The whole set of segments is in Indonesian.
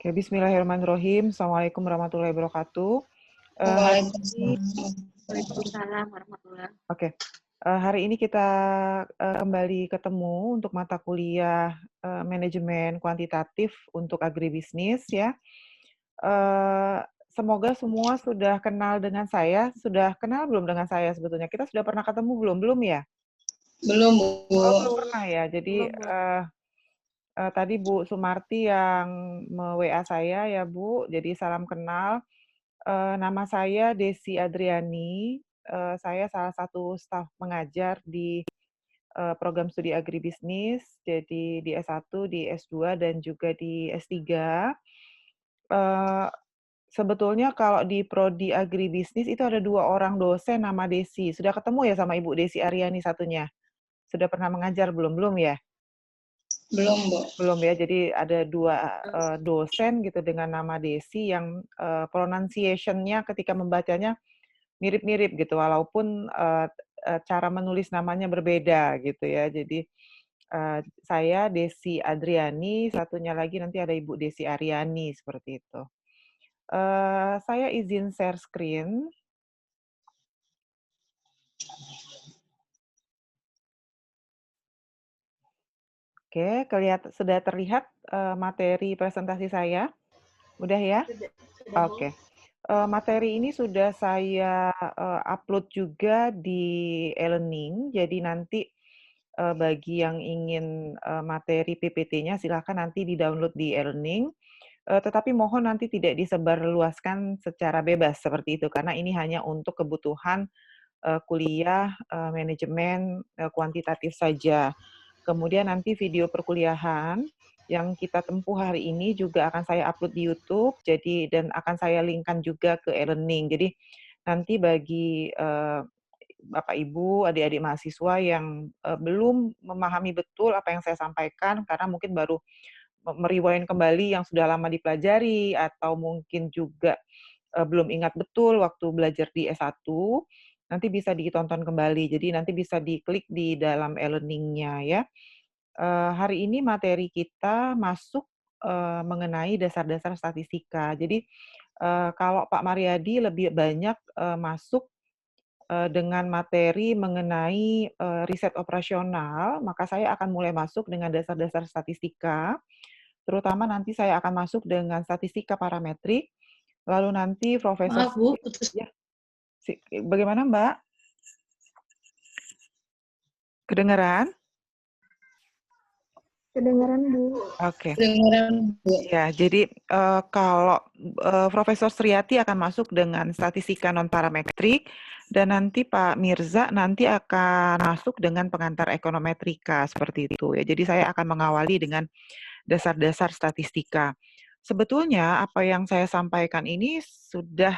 Oke, bismillahirrahmanirrahim. Assalamualaikum warahmatullahi wabarakatuh. Hari ini, Waalaikumsalam warahmatullahi. oke, hari ini kita kembali ketemu untuk mata kuliah manajemen kuantitatif untuk agribisnis ya. Eh, Semoga semua sudah kenal dengan saya. Sudah kenal belum dengan saya sebetulnya? Kita sudah pernah ketemu belum? Belum ya? Belum, Bu. Oh, belum pernah ya. Jadi tadi Bu Sumarti yang me-WA saya ya Bu. Jadi salam kenal. Nama saya Desi Adriani, saya salah satu staf mengajar di program studi agribisnis, jadi di S1, di S2, dan juga di S3. Eee, Sebetulnya kalau di prodi agribisnis itu ada 2 orang dosen nama Desi. Sudah ketemu ya sama Ibu Desi Aryani satunya? Sudah pernah mengajar belum? Belum ya? Belum, Bu. Belum ya, jadi ada 2 dosen gitu dengan nama Desi yang pronunciation-nya ketika membacanya mirip-mirip gitu, walaupun cara menulis namanya berbeda gitu ya. Jadi saya Desi Adriani, satunya lagi nanti ada Ibu Desi Aryani seperti itu. Saya izin share screen. Oke, sudah terlihat materi presentasi saya? Udah ya? Oke. Materi ini sudah saya upload juga di e-learning, jadi nanti bagi yang ingin materi PPT-nya silakan nanti di-download di e-learning, tetapi mohon nanti tidak disebarluaskan secara bebas seperti itu, karena ini hanya untuk kebutuhan kuliah manajemen kuantitatif saja. Kemudian nanti video perkuliahan yang kita tempuh hari ini juga akan saya upload di YouTube, jadi dan akan saya linkkan juga ke e-learning. Jadi nanti bagi Bapak Ibu, adik-adik mahasiswa yang belum memahami betul apa yang saya sampaikan karena mungkin baru me-rewind kembali yang sudah lama dipelajari atau mungkin juga belum ingat betul waktu belajar di S1, nanti bisa ditonton kembali. Jadi nanti bisa diklik di dalam e-learning-nya ya. Hari ini materi kita masuk mengenai dasar-dasar statistika. Jadi kalau Pak Mariadi lebih banyak masuk dengan materi mengenai riset operasional, maka saya akan mulai masuk dengan dasar-dasar statistika, terutama nanti saya akan masuk dengan statistika parametrik, lalu nanti Profesor Maaf, Bu, putus. ya, bagaimana Mbak? Kedengeran? Kedengaran, Bu. Oke. Kedengeran, Bu. Ya, jadi kalau Profesor Sriati akan masuk dengan statistika non-parametrik, dan nanti Pak Mirza nanti akan masuk dengan pengantar ekonometrika, seperti itu ya. Jadi saya akan mengawali dengan dasar-dasar statistika. Sebetulnya apa yang saya sampaikan ini sudah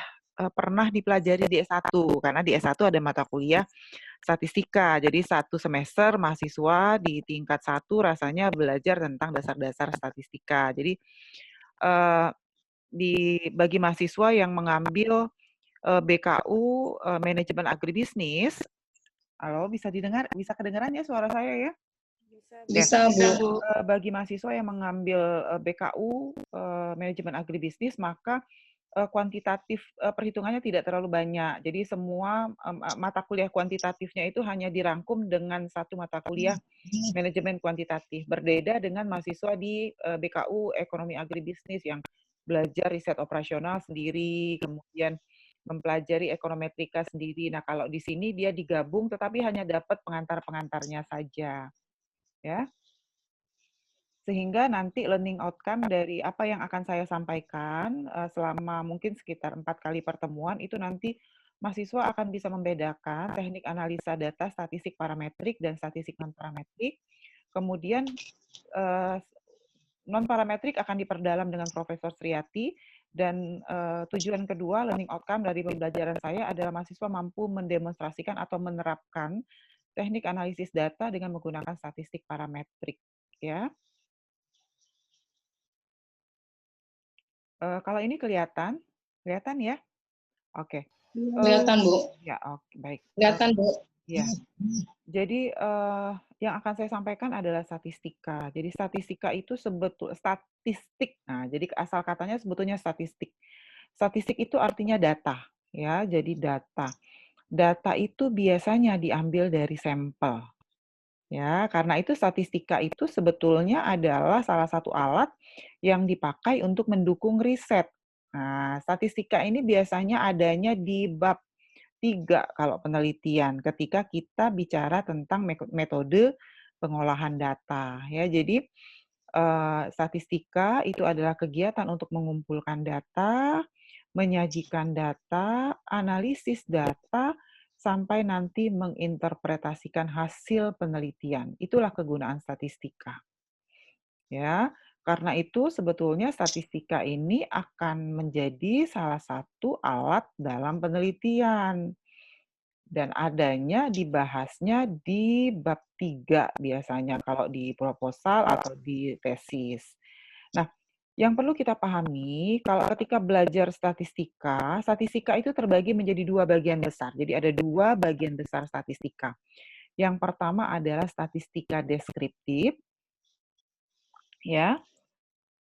pernah dipelajari di S1, karena di S1 ada mata kuliah statistika. Jadi satu semester mahasiswa di tingkat 1 rasanya belajar tentang dasar-dasar statistika. Jadi bagi mahasiswa yang mengambil BKU manajemen agribisnis, halo bisa kedengaran ya suara saya ya? Bisa, Bu. Bagi mahasiswa yang mengambil BKU manajemen agribisnis, maka kuantitatif perhitungannya tidak terlalu banyak. Jadi semua mata kuliah kuantitatifnya itu hanya dirangkum dengan satu mata kuliah manajemen kuantitatif. Berbeda dengan mahasiswa di BKU ekonomi agribisnis yang belajar riset operasional sendiri, kemudian mempelajari ekonometrika sendiri. Nah, kalau di sini dia digabung tetapi hanya dapat pengantar-pengantarnya saja. Ya. Sehingga nanti learning outcome dari apa yang akan saya sampaikan selama mungkin sekitar 4 kali pertemuan itu nanti mahasiswa akan bisa membedakan teknik analisa data statistik parametrik dan statistik non-parametrik. Kemudian non-parametrik akan diperdalam dengan Profesor Sriati, dan tujuan kedua learning outcome dari pembelajaran saya adalah mahasiswa mampu mendemonstrasikan atau menerapkan teknik analisis data dengan menggunakan statistik parametrik. Ya. Kalau ini kelihatan? Kelihatan ya? Oke. Kelihatan, Bu. Ya, oke, baik. Kelihatan, Bu. Ya. Jadi yang akan saya sampaikan adalah statistika. Jadi statistika itu statistik. Nah, jadi asal katanya sebetulnya statistik. Statistik itu artinya data, ya. Jadi data. Data itu biasanya diambil dari sampel. Ya, karena itu statistika itu sebetulnya adalah salah satu alat yang dipakai untuk mendukung riset. Nah, statistika ini biasanya adanya di bab 3 kalau penelitian, ketika kita bicara tentang metode pengolahan data, ya. Jadi, statistika itu adalah kegiatan untuk mengumpulkan data, menyajikan data, analisis data, sampai nanti menginterpretasikan hasil penelitian. Itulah kegunaan statistika. Ya, karena itu sebetulnya statistika ini akan menjadi salah satu alat dalam penelitian. Dan adanya dibahasnya di bab 3 biasanya kalau di proposal atau di tesis. Nah, yang perlu kita pahami kalau ketika belajar statistika, statistika itu terbagi menjadi 2 bagian besar. Jadi ada 2 bagian besar statistika. Yang pertama adalah statistika deskriptif, ya.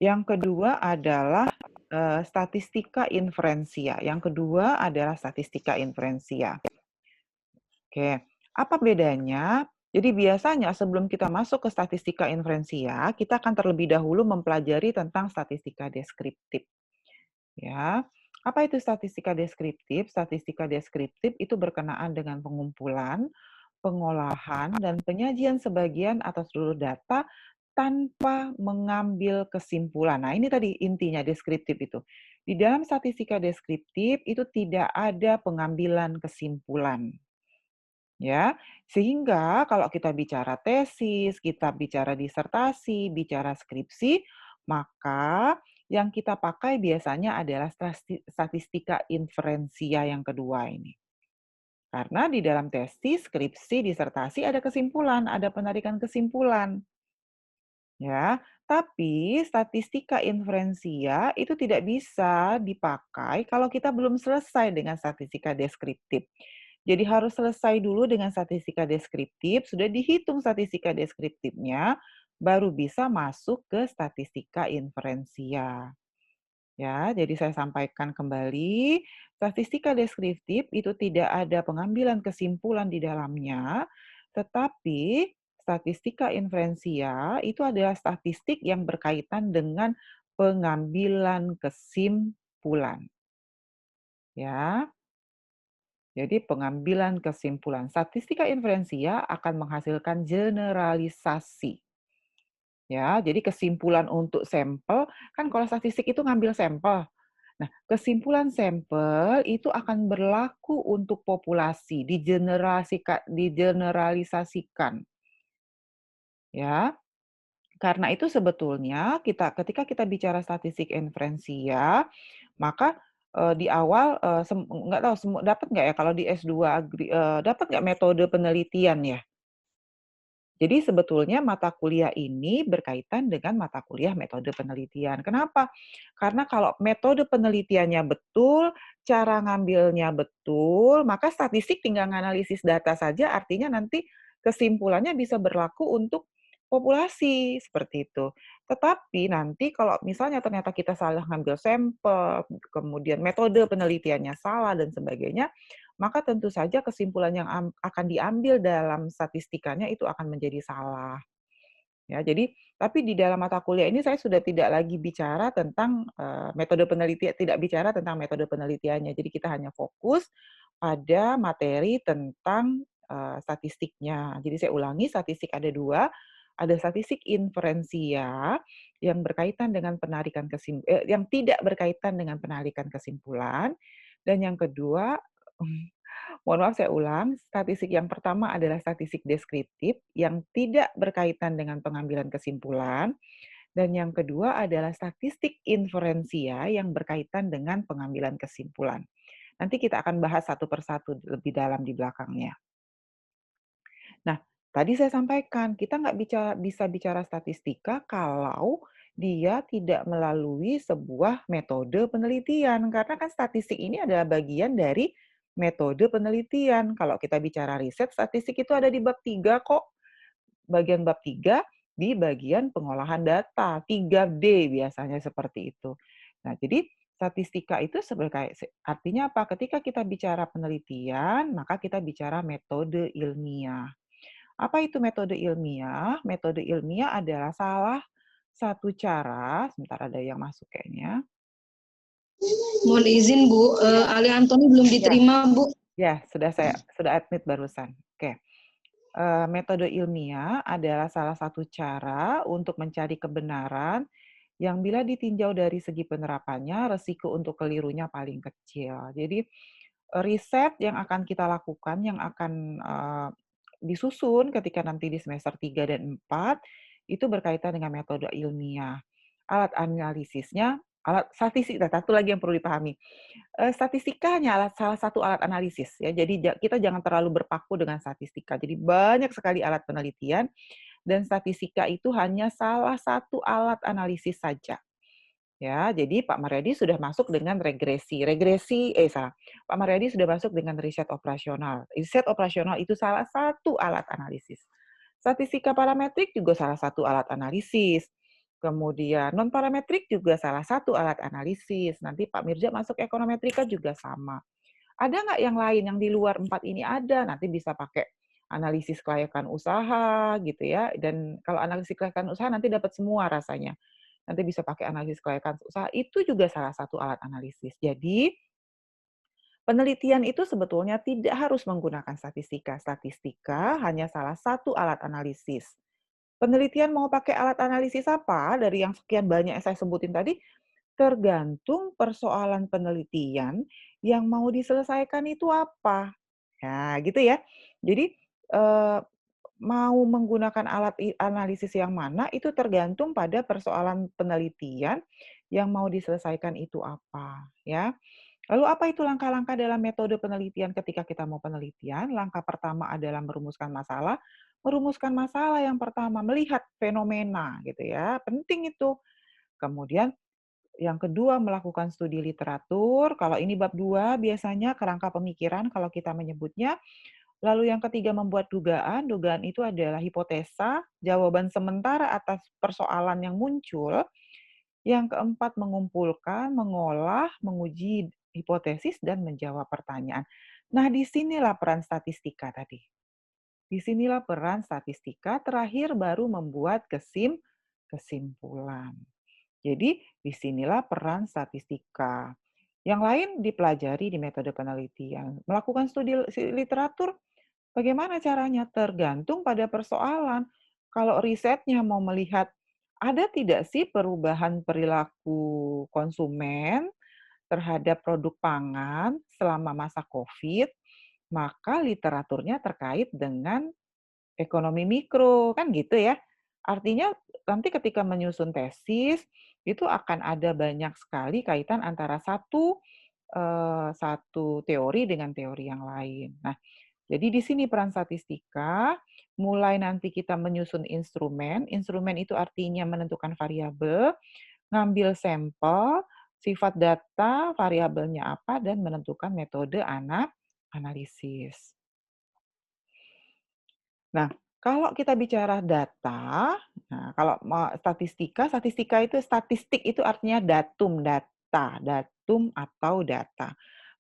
Yang kedua adalah statistika inferensia. Yang kedua adalah statistika inferensia. Oke, apa bedanya? Jadi biasanya sebelum kita masuk ke statistika inferensia, kita akan terlebih dahulu mempelajari tentang statistika deskriptif. Ya, apa itu statistika deskriptif? Statistika deskriptif itu berkenaan dengan pengumpulan, pengolahan, dan penyajian sebagian atau seluruh data tanpa mengambil kesimpulan. Nah, ini tadi intinya deskriptif itu. Di dalam statistika deskriptif itu tidak ada pengambilan kesimpulan. Ya, sehingga kalau kita bicara tesis, kita bicara disertasi, bicara skripsi, maka yang kita pakai biasanya adalah statistika inferensia yang kedua ini. Karena di dalam tesis, skripsi, disertasi ada kesimpulan, ada penarikan kesimpulan. Ya, tapi statistika inferensia itu tidak bisa dipakai kalau kita belum selesai dengan statistika deskriptif. Jadi harus selesai dulu dengan statistika deskriptif, sudah dihitung statistika deskriptifnya, baru bisa masuk ke statistika inferensia. Ya, jadi saya sampaikan kembali, statistika deskriptif itu tidak ada pengambilan kesimpulan di dalamnya, tetapi statistika inferensia itu adalah statistik yang berkaitan dengan pengambilan kesimpulan. Ya, jadi pengambilan kesimpulan. Statistika inferensia akan menghasilkan generalisasi. Ya, jadi kesimpulan untuk sampel, kan kalau statistik itu ngambil sampel. Nah, kesimpulan sampel itu akan berlaku untuk populasi, digeneralisasikan. Ya, karena itu sebetulnya ketika kita bicara statistik inferensia, maka di awal nggak tahu dapat nggak ya kalau di S2 dapat nggak metode penelitian ya? Jadi sebetulnya mata kuliah ini berkaitan dengan mata kuliah metode penelitian. Kenapa? Karena kalau metode penelitiannya betul, cara ngambilnya betul, maka statistik tinggal analisis data saja, artinya nanti kesimpulannya bisa berlaku untuk populasi, seperti itu. Tetapi nanti kalau misalnya ternyata kita salah ngambil sampel, kemudian metode penelitiannya salah dan sebagainya, maka tentu saja kesimpulan yang akan diambil dalam statistikanya itu akan menjadi salah. Ya, jadi tapi di dalam mata kuliah ini saya sudah tidak lagi bicara tentang metode penelitian, tidak bicara tentang metode penelitiannya. Jadi kita hanya fokus pada materi tentang statistiknya. Jadi saya ulangi, statistik ada 2, ada statistik inferensia yang berkaitan dengan yang tidak berkaitan dengan penarikan kesimpulan, dan yang kedua mohon maaf saya ulang, statistik yang pertama adalah statistik deskriptif yang tidak berkaitan dengan pengambilan kesimpulan, dan yang kedua adalah statistik inferensia yang berkaitan dengan pengambilan kesimpulan. Nanti kita akan bahas satu persatu lebih dalam di belakangnya. Nah, tadi saya sampaikan, kita nggak bisa bicara statistika kalau dia tidak melalui sebuah metode penelitian. Karena kan statistik ini adalah bagian dari metode penelitian. Kalau kita bicara riset, statistik itu ada di bab 3 kok. bagian bab 3 di bagian pengolahan data, 3D biasanya seperti itu. Nah, jadi statistika itu artinya apa? Ketika kita bicara penelitian, maka kita bicara metode ilmiah. Apa itu metode ilmiah? Metode ilmiah adalah salah satu cara, sebentar ada yang masuk kayaknya. Mohon izin Bu, Ali Antoni belum diterima Bu. Ya, sudah admit barusan. Oke. Metode ilmiah adalah salah satu cara untuk mencari kebenaran yang bila ditinjau dari segi penerapannya, resiko untuk kelirunya paling kecil. Jadi, riset yang akan kita lakukan, yang akan disusun ketika nanti di semester 3 dan 4, itu berkaitan dengan metode ilmiah. Alat analisisnya, alat statistik, satu lagi yang perlu dipahami. Statistika hanya salah satu alat analisis ya. Jadi kita jangan terlalu berpaku dengan statistika. Jadi banyak sekali alat penelitian dan statistika itu hanya salah satu alat analisis saja. Ya, jadi Pak Maryadi sudah masuk dengan Pak Maryadi sudah masuk dengan riset operasional. Riset operasional itu salah satu alat analisis. Statistika parametrik juga salah satu alat analisis. Kemudian non-parametrik juga salah satu alat analisis. Nanti Pak Mirja masuk ekonometrika juga sama. Ada nggak yang lain yang di luar 4 ini ada? Nanti bisa pakai analisis kelayakan usaha gitu ya. Dan kalau analisis kelayakan usaha nanti dapat semua rasanya. Nanti bisa pakai analisis kelayakan usaha, itu juga salah satu alat analisis. Jadi, penelitian itu sebetulnya tidak harus menggunakan statistika. Statistika hanya salah satu alat analisis. Penelitian mau pakai alat analisis apa? Dari yang sekian banyak yang saya sebutin tadi, tergantung persoalan penelitian yang mau diselesaikan itu apa. Ya, gitu ya. Jadi, mau menggunakan alat analisis yang mana itu tergantung pada persoalan penelitian yang mau diselesaikan itu apa, ya. Lalu apa itu langkah-langkah dalam metode penelitian ketika kita mau penelitian? Langkah pertama adalah merumuskan masalah. Merumuskan masalah yang pertama, melihat fenomena gitu ya, penting itu. Kemudian yang kedua melakukan studi literatur, kalau ini bab 2 biasanya kerangka pemikiran kalau kita menyebutnya. Lalu yang ketiga membuat dugaan, dugaan itu adalah hipotesa, jawaban sementara atas persoalan yang muncul. Yang keempat mengumpulkan, mengolah, menguji hipotesis, dan menjawab pertanyaan. Nah, disinilah peran statistika tadi. Disinilah peran statistika, terakhir baru membuat kesimpulan. Jadi, disinilah peran statistika. Yang lain dipelajari di metode penelitian. Melakukan studi literatur, bagaimana caranya? Tergantung pada persoalan. Kalau risetnya mau melihat ada tidak sih perubahan perilaku konsumen terhadap produk pangan selama masa COVID, maka literaturnya terkait dengan ekonomi mikro, kan gitu ya. Artinya nanti ketika menyusun tesis, itu akan ada banyak sekali kaitan antara satu teori dengan teori yang lain. Nah, jadi di sini peran statistika, mulai nanti kita menyusun instrumen. Instrumen itu artinya menentukan variabel, ngambil sampel, sifat data, variabelnya apa, dan menentukan metode analisis. Nah, kalau kita bicara data, nah kalau statistika itu statistik itu artinya datum atau data.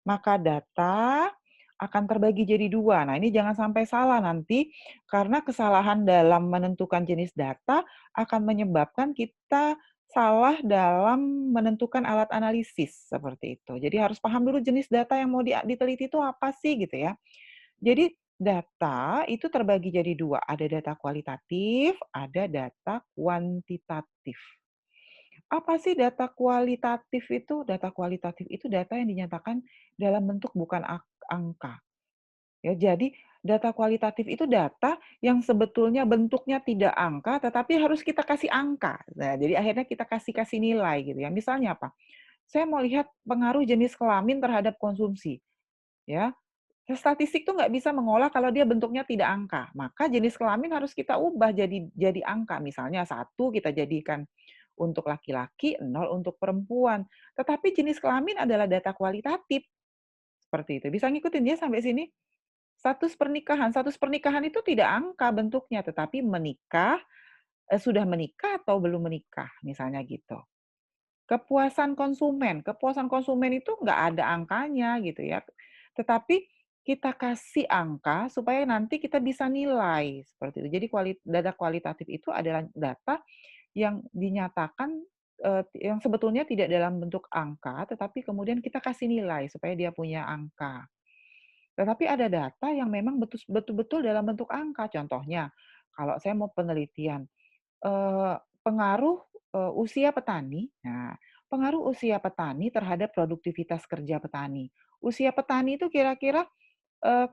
Maka data akan terbagi jadi dua. Nah, ini jangan sampai salah nanti, karena kesalahan dalam menentukan jenis data akan menyebabkan kita salah dalam menentukan alat analisis, seperti itu. Jadi harus paham dulu jenis data yang mau diteliti itu apa sih, gitu ya. Jadi data itu terbagi jadi dua, ada data kualitatif, ada data kuantitatif. Apa sih data kualitatif itu? Data kualitatif itu data yang dinyatakan dalam bentuk bukan angka. Ya, jadi data kualitatif itu data yang sebetulnya bentuknya tidak angka, tetapi harus kita kasih angka. Nah, jadi akhirnya kita kasih nilai gitu ya. Misalnya apa? Saya mau lihat pengaruh jenis kelamin terhadap konsumsi. Ya, statistik tuh nggak bisa mengolah kalau dia bentuknya tidak angka. Maka jenis kelamin harus kita ubah jadi angka. Misalnya 1 kita jadikan untuk laki-laki, 0 untuk perempuan. Tetapi jenis kelamin adalah data kualitatif. Seperti itu. Bisa ngikutin ya sampai sini? Status pernikahan. Status pernikahan itu tidak angka bentuknya, tetapi menikah, sudah menikah atau belum menikah, misalnya gitu. Kepuasan konsumen itu nggak ada angkanya gitu ya. Tetapi kita kasih angka supaya nanti kita bisa nilai seperti itu. Jadi data kualitatif itu adalah data yang dinyatakan yang sebetulnya tidak dalam bentuk angka, tetapi kemudian kita kasih nilai supaya dia punya angka. Tetapi ada data yang memang betul-betul dalam bentuk angka. Contohnya, kalau saya mau penelitian, pengaruh, usia petani. Nah, pengaruh usia petani terhadap produktivitas kerja petani. Usia petani itu kira-kira,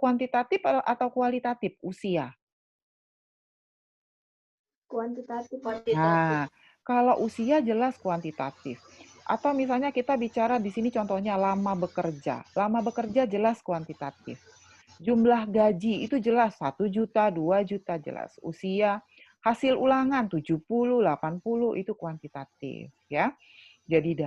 kuantitatif atau kualitatif usia? Kuantitatif. Nah, kalau usia jelas kuantitatif. Atau misalnya kita bicara di sini contohnya lama bekerja. Lama bekerja jelas kuantitatif. Jumlah gaji itu jelas 1 juta, 2 juta jelas. Usia, hasil ulangan 70, 80 itu kuantitatif ya. Jadi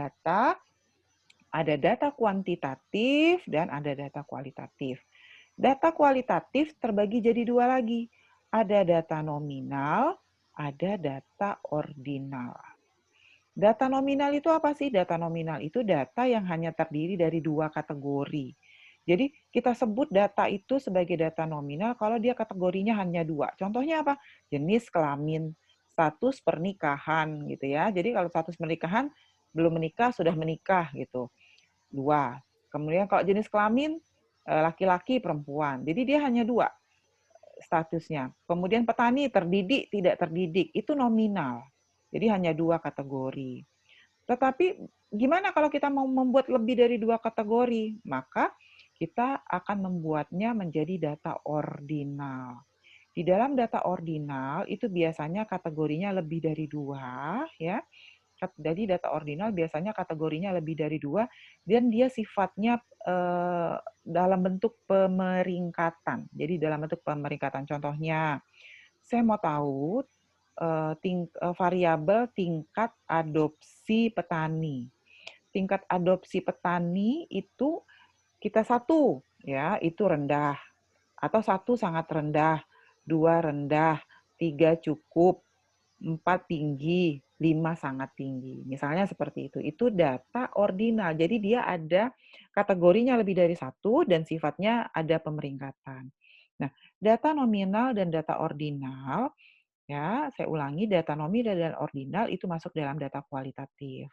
ada data kuantitatif dan ada data kualitatif. Data kualitatif terbagi jadi dua lagi. Ada data nominal, ada data ordinal. Data nominal itu apa sih? Data nominal itu data yang hanya terdiri dari dua kategori. Jadi kita sebut data itu sebagai data nominal kalau dia kategorinya hanya dua. Contohnya apa? Jenis kelamin, status pernikahan gitu ya. Jadi kalau status pernikahan belum menikah, sudah menikah gitu. Dua. Kemudian kalau jenis kelamin laki-laki, perempuan. Jadi dia hanya dua statusnya. Kemudian petani terdidik, tidak terdidik, itu nominal. Jadi hanya dua kategori. Tetapi gimana kalau kita mau membuat lebih dari dua kategori? Maka kita akan membuatnya menjadi data ordinal. Di dalam data ordinal itu biasanya kategorinya lebih dari dua, ya. Jadi data ordinal biasanya kategorinya lebih dari dua dan dia sifatnya dalam bentuk pemeringkatan. Jadi dalam bentuk pemeringkatan. Contohnya, saya mau tahu variabel tingkat adopsi petani. Tingkat adopsi petani itu kita satu, ya itu rendah, atau satu sangat rendah, dua rendah, tiga cukup, 4 tinggi, 5 sangat tinggi. Misalnya seperti itu. Itu data ordinal. Jadi dia ada kategorinya lebih dari satu dan sifatnya ada pemeringkatan. Nah, data nominal dan data ordinal, ya, saya ulangi, data nominal dan ordinal itu masuk dalam data kualitatif.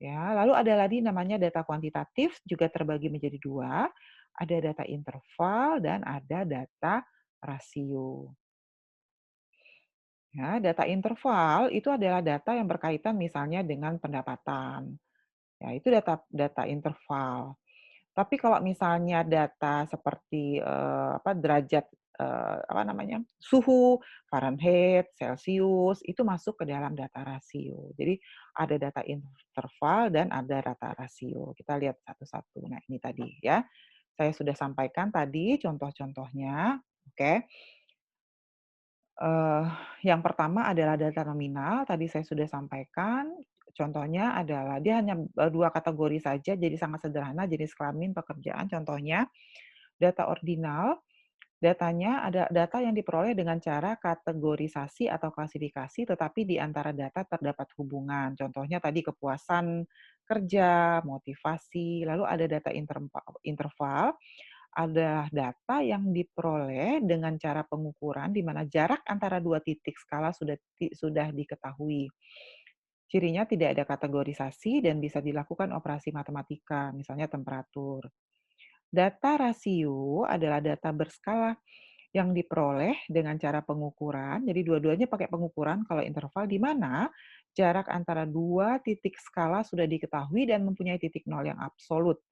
Ya, lalu ada lagi namanya data kuantitatif, juga terbagi menjadi dua. Ada data interval dan ada data rasio. Ya, data interval itu adalah data yang berkaitan misalnya dengan pendapatan. Ya, itu data data interval. Tapi kalau misalnya data seperti derajat apa namanya? Suhu, Fahrenheit, Celcius itu masuk ke dalam data rasio. Jadi ada data interval dan ada data rasio. Kita lihat satu-satu. Nah, ini tadi ya. Saya sudah sampaikan tadi contoh-contohnya. Oke. Yang pertama adalah data nominal, tadi saya sudah sampaikan. Contohnya adalah dia hanya 2 kategori saja, jadi sangat sederhana, jenis kelamin, pekerjaan. Contohnya, data ordinal, datanya ada data yang diperoleh dengan cara kategorisasi atau klasifikasi, tetapi di antara data terdapat hubungan. Contohnya tadi kepuasan kerja, motivasi, lalu ada data interval, adalah data yang diperoleh dengan cara pengukuran di mana jarak antara dua titik skala sudah diketahui. Cirinya tidak ada kategorisasi dan bisa dilakukan operasi matematika, misalnya temperatur. Data rasio adalah data berskala yang diperoleh dengan cara pengukuran. Jadi dua-duanya pakai pengukuran kalau interval di mana jarak antara dua titik skala sudah diketahui dan mempunyai titik nol yang absolut.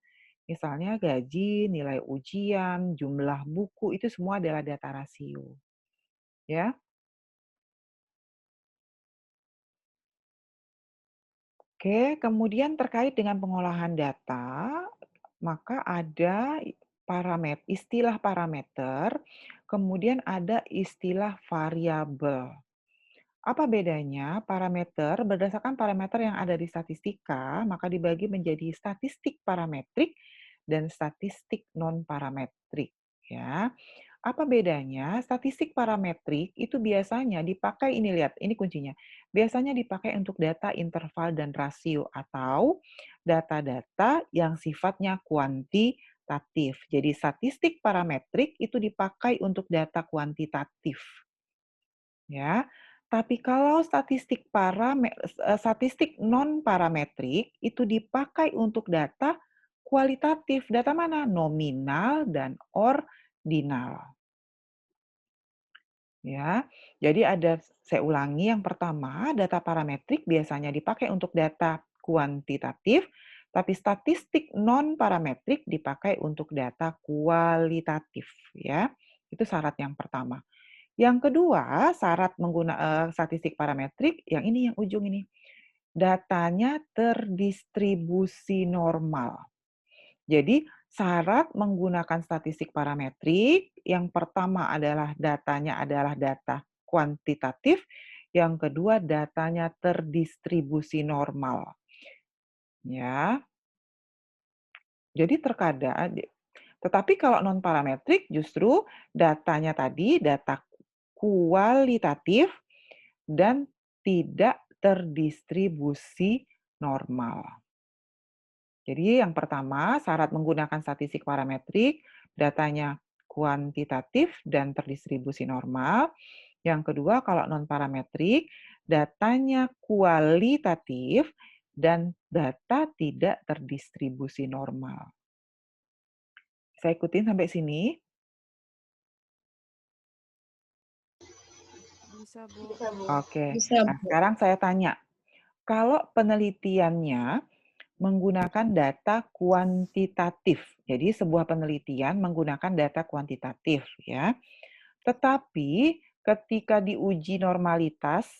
Misalnya gaji, nilai ujian, jumlah buku, itu semua adalah data rasio. Ya. Oke, kemudian terkait dengan pengolahan data, maka ada istilah parameter, kemudian ada istilah variabel. Apa bedanya? Parameter berdasarkan parameter yang ada di statistika, maka dibagi menjadi statistik parametrik dan statistik non parametrik. Ya. Apa bedanya? Statistik parametrik itu biasanya dipakai, ini lihat, ini kuncinya. Biasanya dipakai untuk data interval dan rasio atau data-data yang sifatnya kuantitatif. Jadi statistik parametrik itu dipakai untuk data kuantitatif. Ya. Tapi kalau statistik non parametrik itu dipakai untuk data kualitatif. Data mana? Nominal dan ordinal. Ya, jadi saya ulangi, yang pertama, data parametrik biasanya dipakai untuk data kuantitatif, tapi statistik non parametrik dipakai untuk data kualitatif, ya. Itu syarat yang pertama. Yang kedua, syarat statistik parametrik, yang ini, yang ujung ini. Datanya terdistribusi normal. Jadi, syarat menggunakan statistik parametrik, yang pertama adalah datanya adalah data kuantitatif, yang kedua datanya terdistribusi normal. Ya. Jadi tetapi kalau non parametrik justru datanya tadi data kualitatif dan tidak terdistribusi normal. Jadi yang pertama, syarat menggunakan statistik parametrik, datanya kuantitatif dan terdistribusi normal. Yang kedua, kalau non-parametrik, datanya kualitatif dan data tidak terdistribusi normal. Saya ikutin sampai sini. Bisa, Bu. Oke, Bisa, nah Bu. sekarang saya tanya, kalau penelitiannya menggunakan data kuantitatif. Jadi sebuah penelitian menggunakan data kuantitatif, ya. Tetapi ketika diuji normalitas,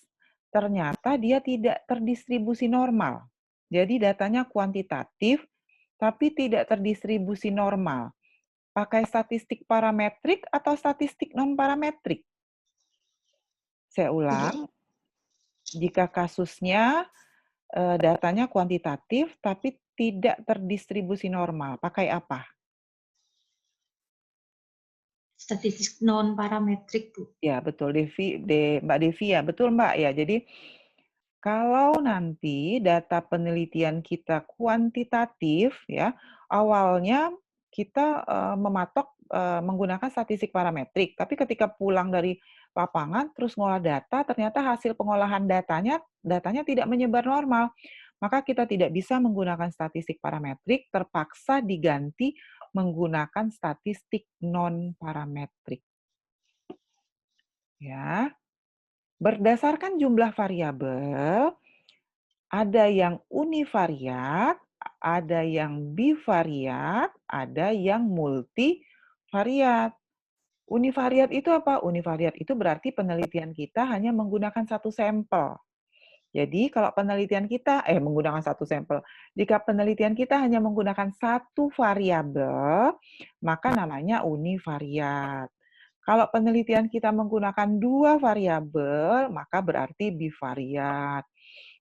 ternyata dia tidak terdistribusi normal. Jadi datanya kuantitatif, tapi tidak terdistribusi normal. Pakai statistik parametrik atau statistik non-parametrik? Saya ulang, jika kasusnya datanya kuantitatif, tapi tidak terdistribusi normal, pakai apa? Statistik non parametrik, Bu. Ya, betul, Mbak Devi ya, betul Mbak ya. Jadi kalau nanti data penelitian kita kuantitatif ya, awalnya kita mematok menggunakan statistik parametrik, tapi ketika pulang dari lapangan terus ngolah data, ternyata hasil pengolahan datanya tidak menyebar normal. Maka kita tidak bisa menggunakan statistik parametrik, terpaksa diganti menggunakan statistik non parametrik. Ya. Berdasarkan jumlah variabel, ada yang univariat, ada yang bivariat, ada yang multivariat. Univariat itu apa? Univariat itu berarti penelitian kita hanya menggunakan satu sampel. Jadi kalau penelitian kita menggunakan satu sampel, jika penelitian kita hanya menggunakan satu variabel, maka namanya univariat. Kalau penelitian kita menggunakan dua variabel, maka berarti bivariat.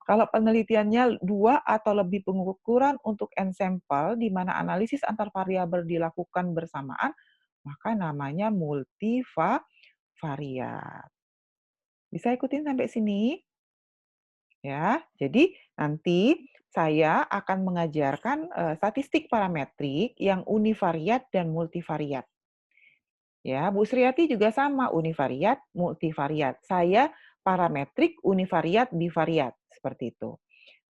Kalau penelitiannya dua atau lebih pengukuran untuk n sampel, di mana analisis antar variabel dilakukan bersamaan, maka namanya multivariat. Bisa ikutin sampai sini? Ya, jadi nanti saya akan mengajarkan statistik parametrik yang univariat dan multivariat. Ya, Bu Sriati juga sama, univariat, multivariat. Saya parametrik, univariat, bivariat, seperti itu.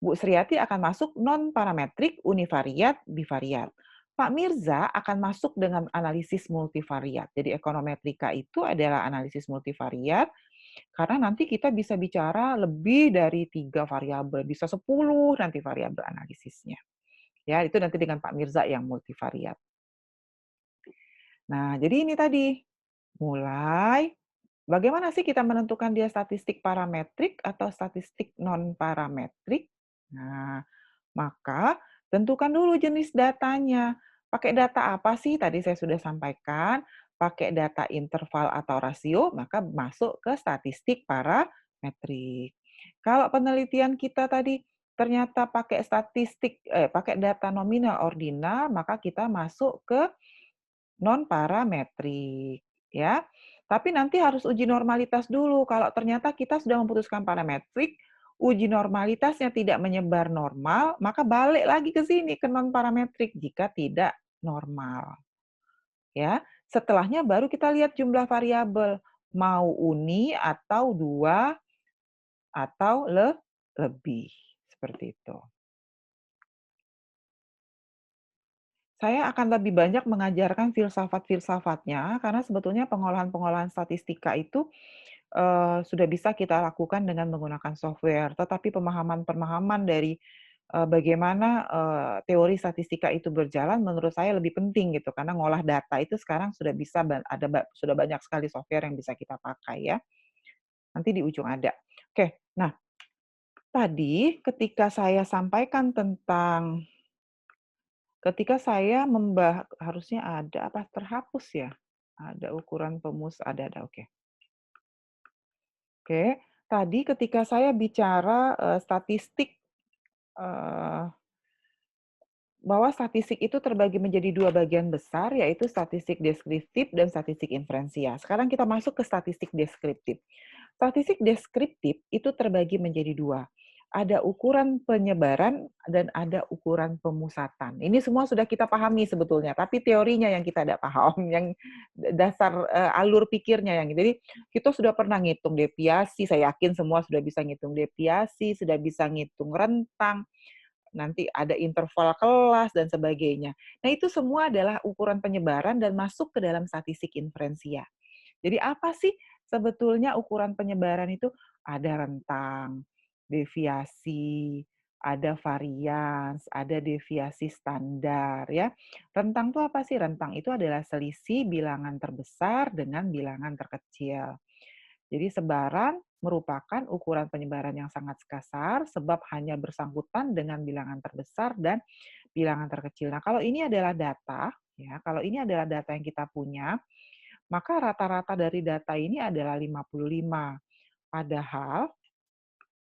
Bu Sriati akan masuk non-parametrik, univariat, bivariat. Pak Mirza akan masuk dengan analisis multivariat. Jadi ekonometrika itu adalah analisis multivariat, karena nanti kita bisa bicara lebih dari 3 variabel, bisa 10 nanti variabel analisisnya. Ya, itu nanti dengan Pak Mirza yang multivariat. Nah, jadi ini tadi, mulai bagaimana sih kita menentukan dia statistik parametrik atau statistik non-parametrik? Nah, maka tentukan dulu jenis datanya. Pakai data apa sih? Tadi saya sudah sampaikan, pakai data interval atau rasio, maka masuk ke statistik parametrik. Kalau penelitian kita tadi ternyata pakai pakai data nominal ordinal, maka kita masuk ke non-parametrik, ya. Tapi nanti harus uji normalitas dulu. Kalau ternyata kita sudah memutuskan parametrik, uji normalitasnya tidak menyebar normal, maka balik lagi ke sini, ke non-parametrik jika tidak normal. Ya, setelahnya baru kita lihat jumlah variabel, mau uni atau 2 atau lebih, seperti itu. Saya akan lebih banyak mengajarkan filsafat-filsafatnya, karena sebetulnya pengolahan-pengolahan statistika itu sudah bisa kita lakukan dengan menggunakan software. Tetapi pemahaman-pemahaman dari bagaimana teori statistika itu berjalan menurut saya lebih penting gitu, karena ngolah data itu sekarang sudah bisa sudah banyak sekali software yang bisa kita pakai ya. Nanti di ujung ada. Oke, nah tadi ketika saya sampaikan tentang ketika saya harusnya ada apa terhapus ya? Ada ukuran ada, oke. Oke, tadi ketika saya bicara, statistik, eee, bahwa statistik itu terbagi menjadi 2 bagian besar, yaitu statistik deskriptif dan statistik inferensial. Sekarang kita masuk ke statistik deskriptif. Statistik deskriptif itu terbagi menjadi 2. Ada ukuran penyebaran dan ada ukuran pemusatan. Ini semua sudah kita pahami sebetulnya, tapi teorinya yang kita tidak paham, yang dasar, alur pikirnya yang jadi kita sudah pernah ngitung deviasi, saya yakin semua sudah bisa ngitung deviasi, sudah bisa ngitung rentang, nanti ada interval kelas dan sebagainya. Nah, itu semua adalah ukuran penyebaran dan masuk ke dalam statistik inferensial. Jadi apa sih sebetulnya ukuran penyebaran itu? Ada rentang, deviasi, ada varians, ada deviasi standar ya. Rentang itu apa sih? Rentang itu adalah selisih bilangan terbesar dengan bilangan terkecil. Jadi sebaran merupakan ukuran penyebaran yang sangat kasar sebab hanya bersangkutan dengan bilangan terbesar dan bilangan terkecil. Nah, kalau ini adalah data, ya, kalau ini adalah data yang kita punya, maka rata-rata dari data ini adalah 55. Padahal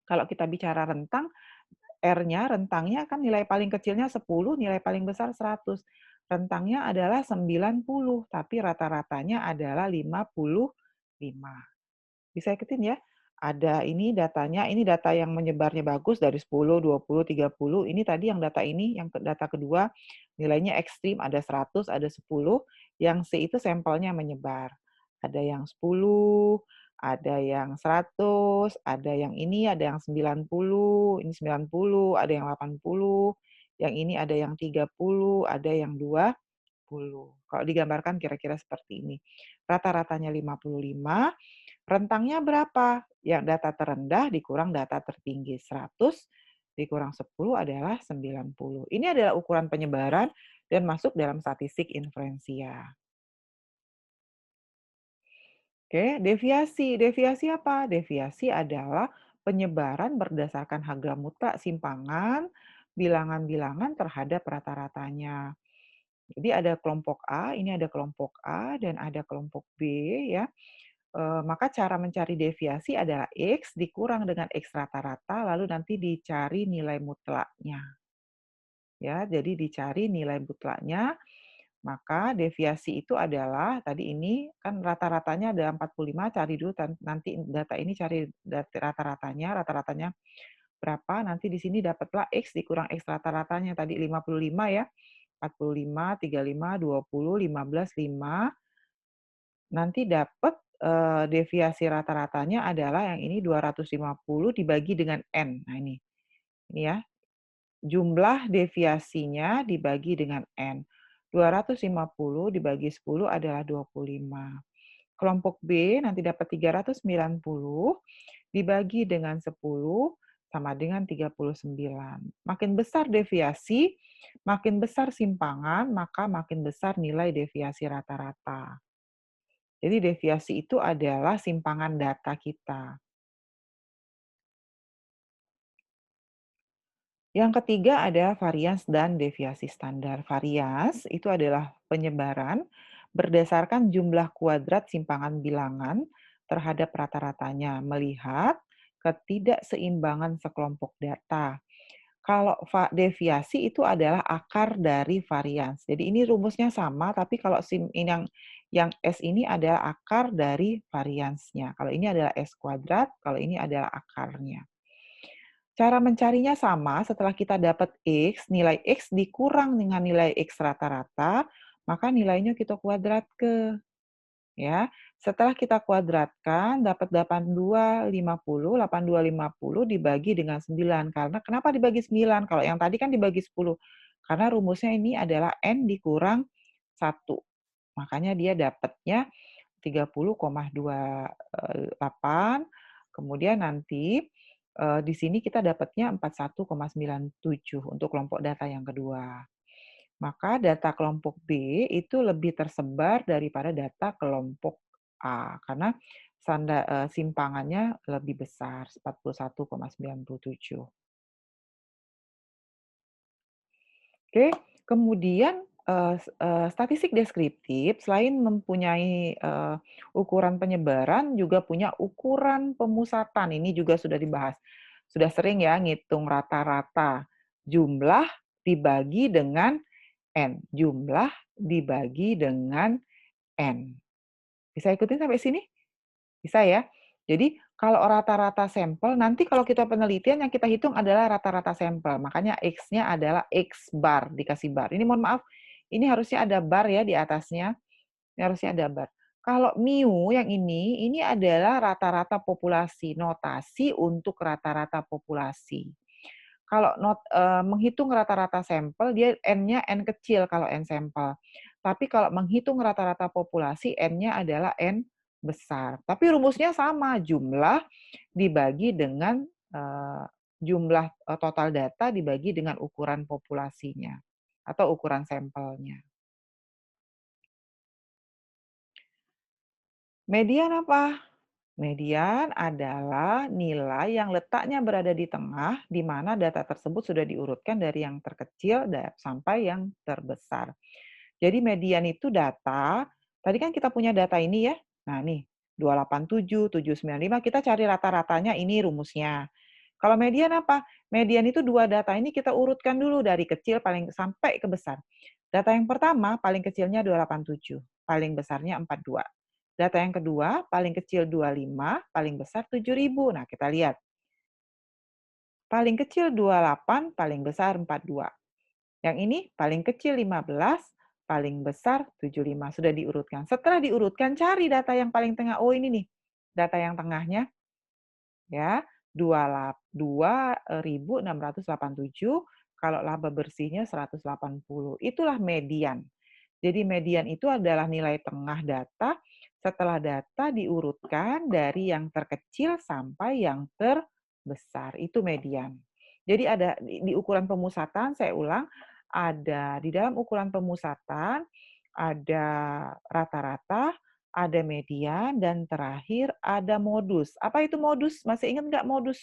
kalau kita bicara rentang, R-nya, rentangnya kan nilai paling kecilnya 10, nilai paling besar 100. Rentangnya adalah 90, tapi rata-ratanya adalah 55. Bisa ikutin ya? Ada ini datanya, ini data yang menyebarnya bagus dari 10, 20, 30. Ini tadi yang data ini, yang data kedua, nilainya ekstrim, ada 100, ada 10. Yang C itu sampelnya menyebar. Ada yang 10, ada yang 100, ada yang ini, ada yang 90, ini 90, ada yang 80, yang ini ada yang 30, ada yang 20. Kalau digambarkan kira-kira seperti ini. Rata-ratanya 55, rentangnya berapa? Yang data terendah dikurang data tertinggi. 100 dikurang 10 adalah 90. Ini adalah ukuran penyebaran dan masuk dalam statistik inferensial. Oke, deviasi. Deviasi apa? Deviasi adalah penyebaran berdasarkan harga mutlak simpangan, bilangan-bilangan terhadap rata-ratanya. Jadi ada kelompok A, ini ada kelompok A, dan ada kelompok B, ya. Maka cara mencari deviasi adalah X dikurang dengan X rata-rata, lalu nanti dicari nilai mutlaknya. Ya, jadi dicari nilai mutlaknya, maka deviasi itu adalah, tadi ini kan rata-ratanya ada 45, cari dulu nanti data ini cari rata-ratanya, rata-ratanya berapa, nanti di sini dapatlah X dikurang X rata-ratanya, tadi 55 ya, 45, 35, 20, 15, 5, nanti dapat deviasi rata-ratanya adalah yang ini 250 dibagi dengan N. Nah ini ya, jumlah deviasinya dibagi dengan N. 250 dibagi 10 adalah 25. Kelompok B nanti dapat 390 dibagi dengan 10 sama dengan 39. Makin besar deviasi, makin besar simpangan, maka makin besar nilai deviasi rata-rata. Jadi deviasi itu adalah simpangan data kita. Yang ketiga ada varians dan deviasi standar. Varians itu adalah penyebaran berdasarkan jumlah kuadrat simpangan bilangan terhadap rata-ratanya, melihat ketidakseimbangan sekelompok data. Kalau deviasi itu adalah akar dari varians. Jadi ini rumusnya sama, tapi kalau yang S ini adalah akar dari variansnya. Kalau ini adalah S kuadrat, kalau ini adalah akarnya. Cara mencarinya sama, setelah kita dapat X, nilai X dikurang dengan nilai X rata-rata, maka nilainya kita kuadratkan. Ya, setelah kita kuadratkan dapat 8250, 8250 dibagi dengan 9. Karena kenapa dibagi 9? Kalau yang tadi kan dibagi 10. Karena rumusnya ini adalah N dikurang 1. Makanya dia dapatnya 30,28. Kemudian nanti di sini kita dapatnya 41,97 untuk kelompok data yang kedua. Maka data kelompok B itu lebih tersebar daripada data kelompok A, karena simpangannya lebih besar, 41,97. Oke, kemudian statistik deskriptif selain mempunyai ukuran penyebaran, juga punya ukuran pemusatan. Ini juga sudah dibahas. Sudah sering ya ngitung rata-rata jumlah dibagi dengan N. Jumlah dibagi dengan N. Bisa ikutin sampai sini? Bisa ya? Jadi kalau rata-rata sampel, nanti kalau kita penelitian yang kita hitung adalah rata-rata sampel. Makanya X-nya adalah X bar, dikasih bar. Ini mohon maaf, ini harusnya ada bar ya di atasnya. Ini harusnya ada bar. Kalau mu yang ini adalah rata-rata populasi, notasi untuk rata-rata populasi. Kalau menghitung rata-rata sampel, dia N-nya N kecil kalau N sampel. Tapi kalau menghitung rata-rata populasi, N-nya adalah N besar. Tapi rumusnya sama, jumlah dibagi dengan jumlah total data dibagi dengan ukuran populasinya atau ukuran sampelnya. Median apa? Median adalah nilai yang letaknya berada di tengah, di mana data tersebut sudah diurutkan dari yang terkecil sampai yang terbesar. Jadi median itu data, tadi kan kita punya data ini ya, nah nih, 287, 795, kita cari rata-ratanya, ini rumusnya. Kalau median apa? Median itu dua data ini kita urutkan dulu dari kecil paling sampai ke besar. Data yang pertama, paling kecilnya 287, paling besarnya 42. Data yang kedua, paling kecil 25, paling besar 7.000. Nah, kita lihat. Paling kecil 28, paling besar 42. Yang ini paling kecil 15, paling besar 75. Sudah diurutkan. Setelah diurutkan, cari data yang paling tengah. Oh, ini nih. Data yang tengahnya. Ya, 2.687. Kalau laba bersihnya 180. Itulah median. Jadi median itu adalah nilai tengah data setelah data diurutkan dari yang terkecil sampai yang terbesar. Itu median. Jadi ada di ukuran pemusatan, saya ulang, ada di dalam ukuran pemusatan, ada rata-rata, ada median, dan terakhir ada modus. Apa itu modus? Masih ingat nggak modus?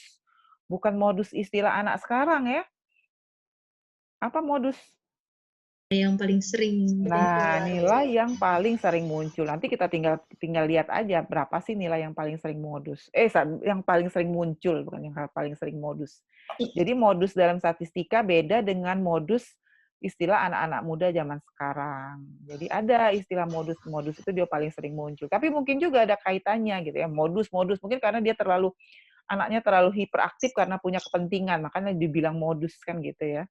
Bukan modus istilah anak sekarang ya. Apa modus? Yang paling sering Nah, keluar. nilai yang paling sering muncul. Nanti kita tinggal lihat aja berapa sih nilai yang paling sering modus. Yang paling sering muncul, bukan yang paling sering modus. Jadi modus dalam statistika beda dengan modus istilah anak-anak muda zaman sekarang. Jadi ada istilah modus itu dia paling sering muncul. Tapi mungkin juga ada kaitannya gitu ya. Modus mungkin karena dia anaknya terlalu hiperaktif karena punya kepentingan, makanya dibilang modus kan gitu ya.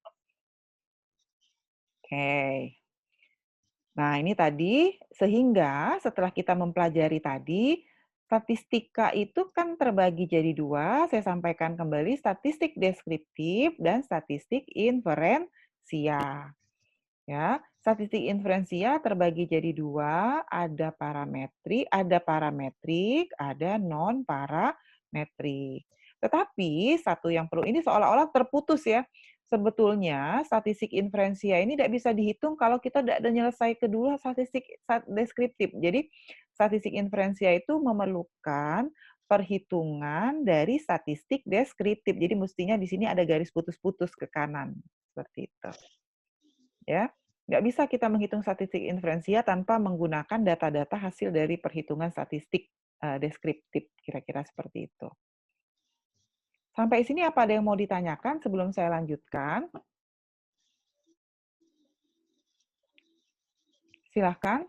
Oke. Nah, ini tadi, sehingga setelah kita mempelajari tadi, statistika itu kan terbagi jadi dua, saya sampaikan kembali, statistik deskriptif dan statistik inferensia. Ya, statistik inferensia terbagi jadi dua, ada parametrik, ada non-parametrik. Tetapi satu yang perlu, ini seolah-olah terputus ya. Sebetulnya statistik inferensia ini tidak bisa dihitung kalau kita tidak ada nyelesai kedua statistik deskriptif. Jadi statistik inferensia itu memerlukan perhitungan dari statistik deskriptif. Jadi mestinya di sini ada garis putus-putus ke kanan seperti itu. Ya, nggak bisa kita menghitung statistik inferensia tanpa menggunakan data-data hasil dari perhitungan statistik deskriptif, kira-kira seperti itu. Sampai sini apa ada yang mau ditanyakan sebelum saya lanjutkan? Silahkan.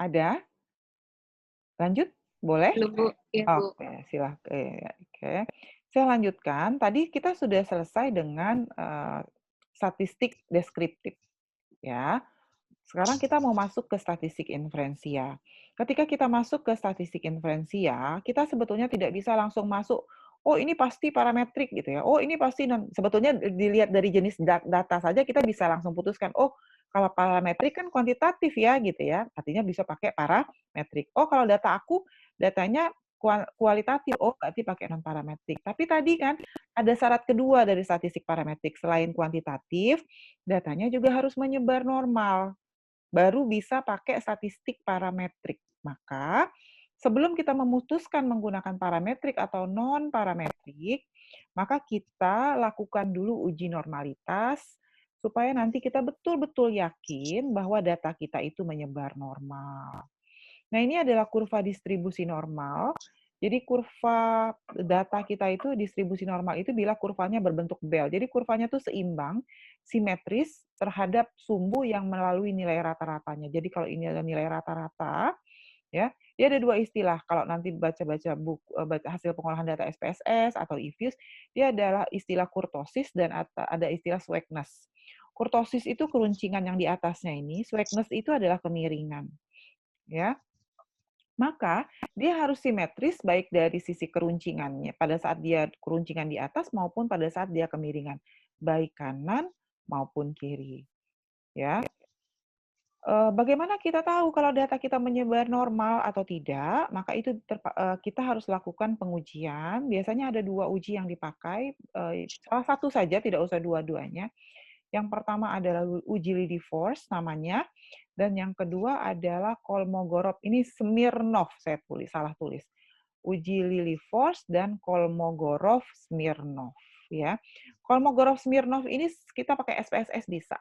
Ada? Lanjut? Boleh? Halo Bu, ya Bu. Oke, silahkan. Oke. Saya lanjutkan. Tadi kita sudah selesai dengan statistik deskriptif, ya. Sekarang kita mau masuk ke statistik inferensia. Ketika kita masuk ke statistik inferensia, kita sebetulnya tidak bisa langsung masuk, oh ini pasti parametrik gitu ya. Oh ini pasti sebetulnya dilihat dari jenis data saja kita bisa langsung putuskan, oh kalau parametrik kan kuantitatif ya gitu ya. Artinya bisa pakai parametrik. Oh kalau data aku datanya kualitatif, oh berarti pakai non parametrik. Tapi tadi kan ada syarat kedua dari statistik parametrik, selain kuantitatif, datanya juga harus menyebar normal, baru bisa pakai statistik parametrik. Maka, sebelum kita memutuskan menggunakan parametrik atau non-parametrik, maka kita lakukan dulu uji normalitas, supaya nanti kita betul-betul yakin bahwa data kita itu menyebar normal. Nah, ini adalah kurva distribusi normal. Jadi kurva data kita itu distribusi normal itu bila kurvanya berbentuk bel. Jadi kurvanya itu seimbang, simetris terhadap sumbu yang melalui nilai rata-ratanya. Jadi kalau ini adalah nilai rata-rata, ya, dia ada dua istilah. Kalau nanti baca-baca buku, baca hasil pengolahan data SPSS atau IFUS, dia adalah istilah kurtosis dan ada istilah sweetness. Kurtosis itu keruncingan yang di atasnya ini, sweetness itu adalah kemiringan, ya. Maka dia harus simetris baik dari sisi keruncingannya pada saat dia keruncingan di atas maupun pada saat dia kemiringan, baik kanan maupun kiri. Ya, bagaimana kita tahu kalau data kita menyebar normal atau tidak? Maka itu kita harus lakukan pengujian. Biasanya ada dua uji yang dipakai, salah satu saja, tidak usah dua-duanya. Yang pertama adalah uji Lily-Force namanya, dan yang kedua adalah Kolmogorov. Ini Smirnov, saya salah tulis. Uji Lily-Force dan Kolmogorov-Smirnov. Ya, Kolmogorov-Smirnov ini kita pakai SPSS bisa.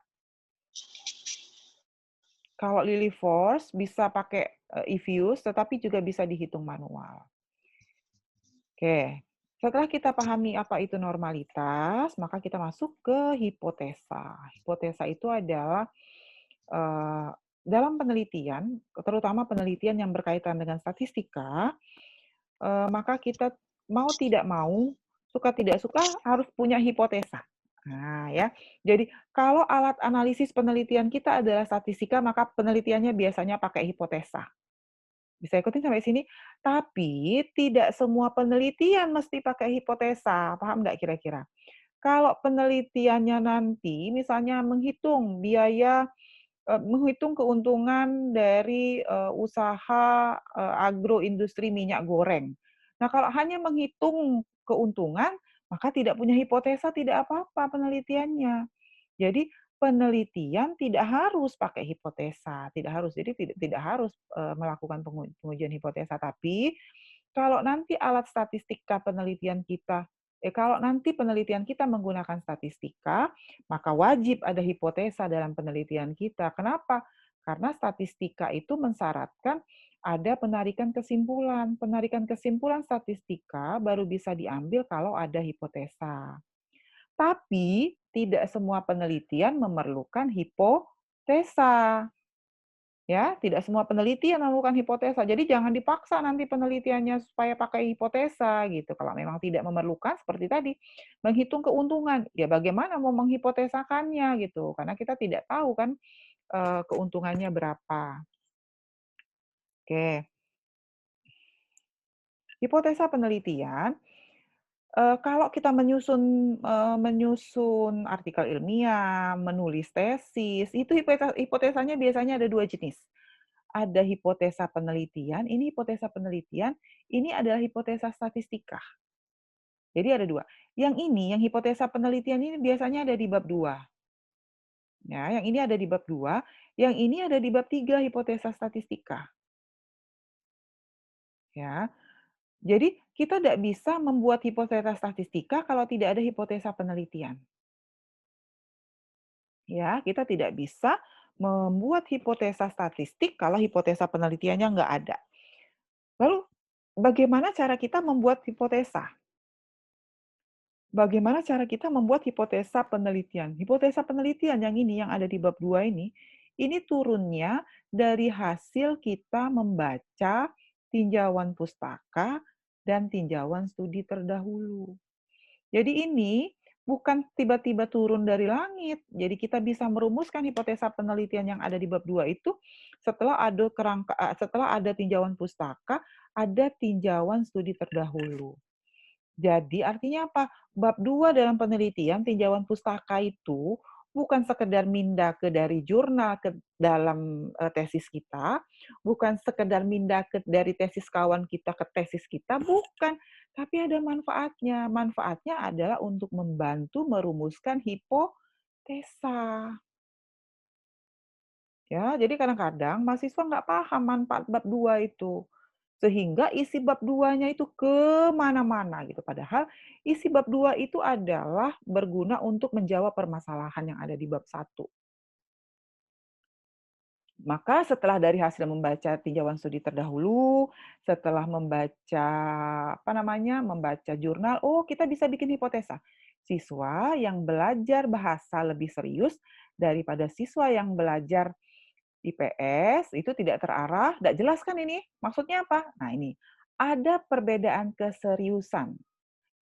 Kalau Lily-Force bisa pakai IFUS, tetapi juga bisa dihitung manual. Oke, setelah kita pahami apa itu normalitas, maka kita masuk ke hipotesa. Hipotesa itu adalah dalam penelitian, terutama penelitian yang berkaitan dengan statistika, maka kita mau tidak mau, suka tidak suka harus punya hipotesa. Nah, ya. Jadi, kalau alat analisis penelitian kita adalah statistika, maka penelitiannya biasanya pakai hipotesa. Bisa ikutin sampai sini? Tapi, tidak semua penelitian mesti pakai hipotesa. Paham nggak kira-kira? Kalau penelitiannya nanti, misalnya menghitung biaya, menghitung keuntungan dari usaha agroindustri minyak goreng. Nah, kalau hanya menghitung keuntungan, maka tidak punya hipotesa tidak apa-apa penelitiannya. Jadi penelitian tidak harus pakai hipotesa, tidak harus. Jadi tidak harus melakukan pengujian hipotesa, tapi kalau nanti alat statistika penelitian kita kalau nanti penelitian kita menggunakan statistika, maka wajib ada hipotesa dalam penelitian kita. Kenapa? Karena statistika itu mensyaratkan ada penarikan kesimpulan. Penarikan kesimpulan statistika baru bisa diambil kalau ada hipotesa. Tapi tidak semua penelitian memerlukan hipotesa. Ya, tidak semua penelitian melakukan hipotesa. Jadi jangan dipaksa nanti penelitiannya supaya pakai hipotesa gitu. Kalau memang tidak memerlukan seperti tadi, menghitung keuntungan, ya bagaimana mau menghipotesakannya gitu. Karena kita tidak tahu kan keuntungannya berapa. Oke. Hipotesa penelitian, kalau kita menyusun artikel ilmiah, menulis tesis, itu hipotesanya biasanya ada dua jenis. Ada hipotesa penelitian, ini hipotesa penelitian, ini adalah hipotesa statistika. Jadi ada dua. Yang ini, yang hipotesa penelitian ini biasanya ada di bab 2. Ya, yang ini ada di bab 2, yang ini ada di bab 3 hipotesa statistika. Ya. Jadi kita tidak bisa membuat hipotesa statistika kalau tidak ada hipotesa penelitian. Ya, kita tidak bisa membuat hipotesa statistik kalau hipotesa penelitiannya nggak ada. Lalu bagaimana cara kita membuat hipotesa? Bagaimana cara kita membuat hipotesa penelitian? Hipotesa penelitian yang ini, yang ada di bab 2 ini turunnya dari hasil kita membaca tinjauan pustaka dan tinjauan studi terdahulu. Jadi ini bukan tiba-tiba turun dari langit. Jadi kita bisa merumuskan hipotesa penelitian yang ada di bab 2 itu setelah ada tinjauan pustaka, ada tinjauan studi terdahulu. Jadi artinya apa? Bab 2 dalam penelitian tinjauan pustaka itu bukan sekedar mindah ke dari jurnal ke dalam tesis kita, bukan sekedar mindah ke dari tesis kawan kita ke tesis kita, bukan. Tapi ada manfaatnya. Manfaatnya adalah untuk membantu merumuskan hipotesa. Ya, jadi kadang-kadang mahasiswa nggak paham manfaat bab 2 itu. Sehingga isi bab 2-nya itu kemana-mana gitu. Padahal isi bab 2 itu adalah berguna untuk menjawab permasalahan yang ada di bab 1. Maka setelah dari hasil membaca tinjauan studi terdahulu, setelah membaca membaca jurnal, oh kita bisa bikin hipotesa. Siswa yang belajar bahasa lebih serius daripada siswa yang belajar IPS itu tidak terarah, tidak jelas kan ini? Maksudnya apa? Nah ini, ada perbedaan keseriusan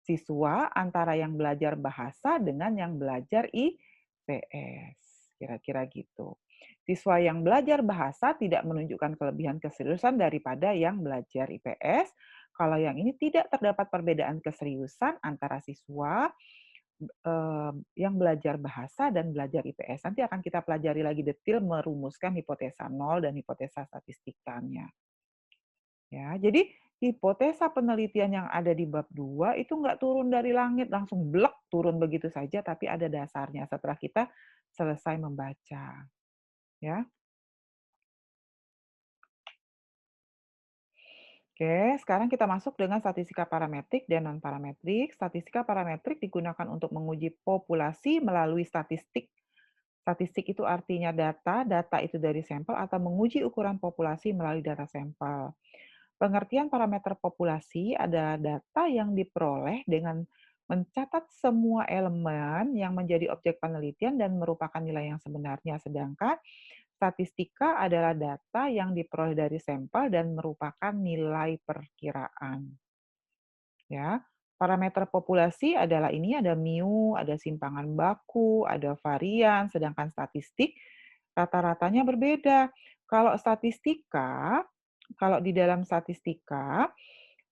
siswa antara yang belajar bahasa dengan yang belajar IPS. Kira-kira gitu. Siswa yang belajar bahasa tidak menunjukkan kelebihan keseriusan daripada yang belajar IPS. Kalau yang ini tidak terdapat perbedaan keseriusan antara siswa yang belajar bahasa dan belajar IPS. Nanti akan kita pelajari lagi detail merumuskan hipotesa nol dan hipotesa statistikanya. Ya, jadi hipotesa penelitian yang ada di bab 2 itu nggak turun dari langit, langsung blek turun begitu saja, tapi ada dasarnya setelah kita selesai membaca. Ya. Oke, sekarang kita masuk dengan statistika parametrik dan non-parametrik. Statistika parametrik digunakan untuk menguji populasi melalui statistik. Statistik itu artinya data, data itu dari sampel, atau menguji ukuran populasi melalui data sampel. Pengertian parameter populasi adalah data yang diperoleh dengan mencatat semua elemen yang menjadi objek penelitian dan merupakan nilai yang sebenarnya, sedangkan statistika adalah data yang diperoleh dari sampel dan merupakan nilai perkiraan. Ya, parameter populasi adalah ini ada mu, ada simpangan baku, ada varian, sedangkan statistik rata-ratanya berbeda. Kalau statistika, kalau di dalam statistika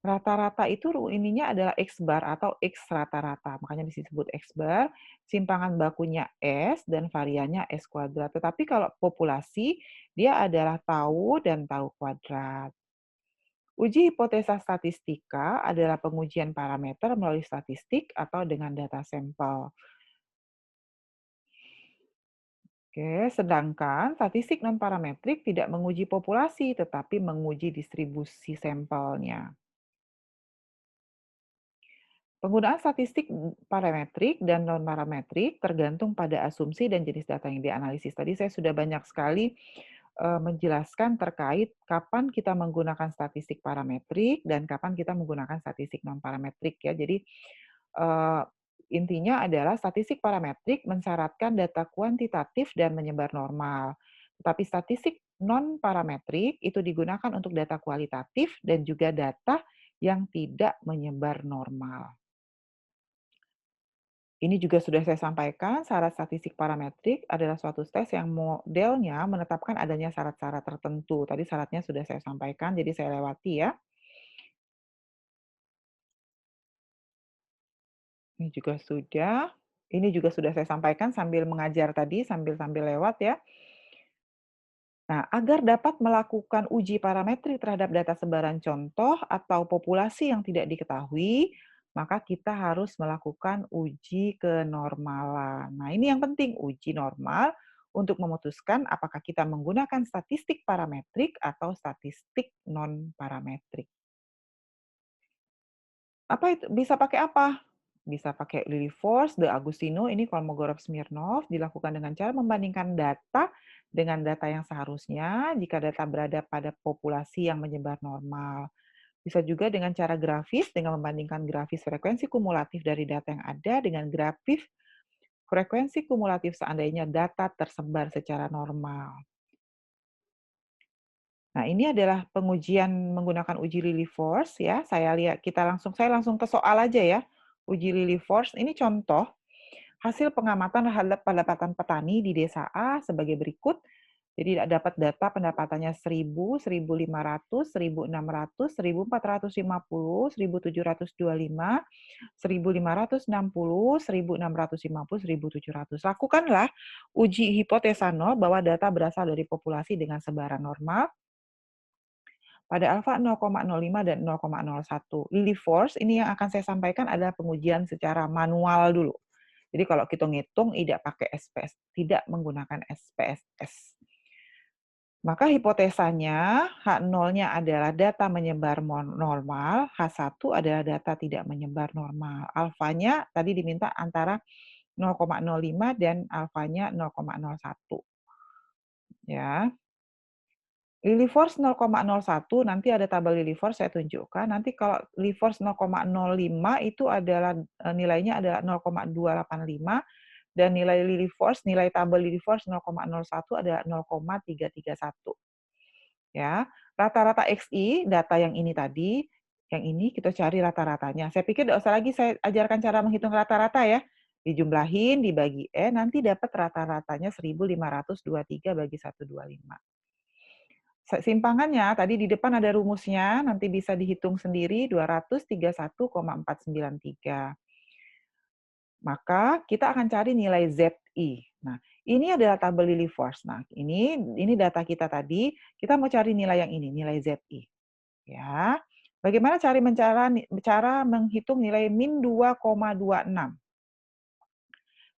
rata-rata itu ininya adalah X bar atau X rata-rata, makanya disebut X bar, simpangan bakunya S dan variannya S kuadrat. Tetapi kalau populasi dia adalah tau dan tau kuadrat. Uji hipotesa statistika adalah pengujian parameter melalui statistik atau dengan data sampel. Oke, sedangkan statistik non-parametrik tidak menguji populasi, tetapi menguji distribusi sampelnya. Penggunaan statistik parametrik dan non-parametrik tergantung pada asumsi dan jenis data yang dianalisis. Tadi saya sudah banyak sekali menjelaskan terkait kapan kita menggunakan statistik parametrik dan kapan kita menggunakan statistik non-parametrik ya. Jadi intinya adalah statistik parametrik mensyaratkan data kuantitatif dan menyebar normal. Tetapi statistik non-parametrik itu digunakan untuk data kualitatif dan juga data yang tidak menyebar normal. Ini juga sudah saya sampaikan, syarat statistik parametrik adalah suatu tes yang modelnya menetapkan adanya syarat-syarat tertentu. Tadi syaratnya sudah saya sampaikan, jadi saya lewati ya. Ini juga sudah. Ini juga sudah saya sampaikan sambil mengajar tadi, sambil lewat ya. Nah, agar dapat melakukan uji parametrik terhadap data sebaran contoh atau populasi yang tidak diketahui, maka kita harus melakukan uji kenormalan. Nah, ini yang penting, uji normal untuk memutuskan apakah kita menggunakan statistik parametrik atau statistik non-parametrik. Apa itu? Bisa pakai apa? Bisa pakai Lilly Force, De Agustino, ini Kolmogorov Smirnov, dilakukan dengan cara membandingkan data dengan data yang seharusnya jika data berada pada populasi yang menyebar normal. Bisa juga dengan cara grafis, dengan membandingkan grafis frekuensi kumulatif dari data yang ada dengan grafis frekuensi kumulatif seandainya data tersebar secara normal. Nah, ini adalah pengujian menggunakan uji Lilly Force ya. Saya langsung ke soal aja ya. Uji Lilly Force ini contoh hasil pengamatan terhadap pendapatan petani di desa A sebagai berikut. Jadi dapat data pendapatannya 1.000, 1.500, 1.600, 1.450, 1.725, 1.560, 1.650, 1.700. Lakukanlah uji hipotesa nol bahwa data berasal dari populasi dengan sebaran normal pada alfa 0,05 dan 0,01. Lilly Force ini yang akan saya sampaikan adalah pengujian secara manual dulu. Jadi kalau kita ngitung tidak pakai SPS, tidak menggunakan SPSS. Maka hipotesanya H0-nya adalah data menyebar normal, H1 adalah data tidak menyebar normal. Alfanya tadi diminta antara 0,05 dan alfanya 0,01. Ya. Lilly Force 0,01 nanti ada tabel Lilly Force saya tunjukkan. Nanti kalau Lilly Force 0,05 itu adalah nilainya adalah 0,285 dan nilai Lilly Force, nilai tabel Lilly Force 0,01 adalah 0,331. Ya, rata-rata XI data yang ini tadi, yang ini kita cari rata-ratanya. Saya pikir tidak usah lagi saya ajarkan cara menghitung rata-rata ya. Dijumlahin, dibagi N, nanti dapat rata-ratanya 1.523 bagi 125. Simpangannya, tadi di depan ada rumusnya, nanti bisa dihitung sendiri, 231,493. Maka kita akan cari nilai ZI. Nah, ini adalah tabel Lilly Force. Nah, ini data kita tadi, kita mau cari nilai yang ini, nilai ZI. Ya. Bagaimana cara menghitung nilai min 2,26?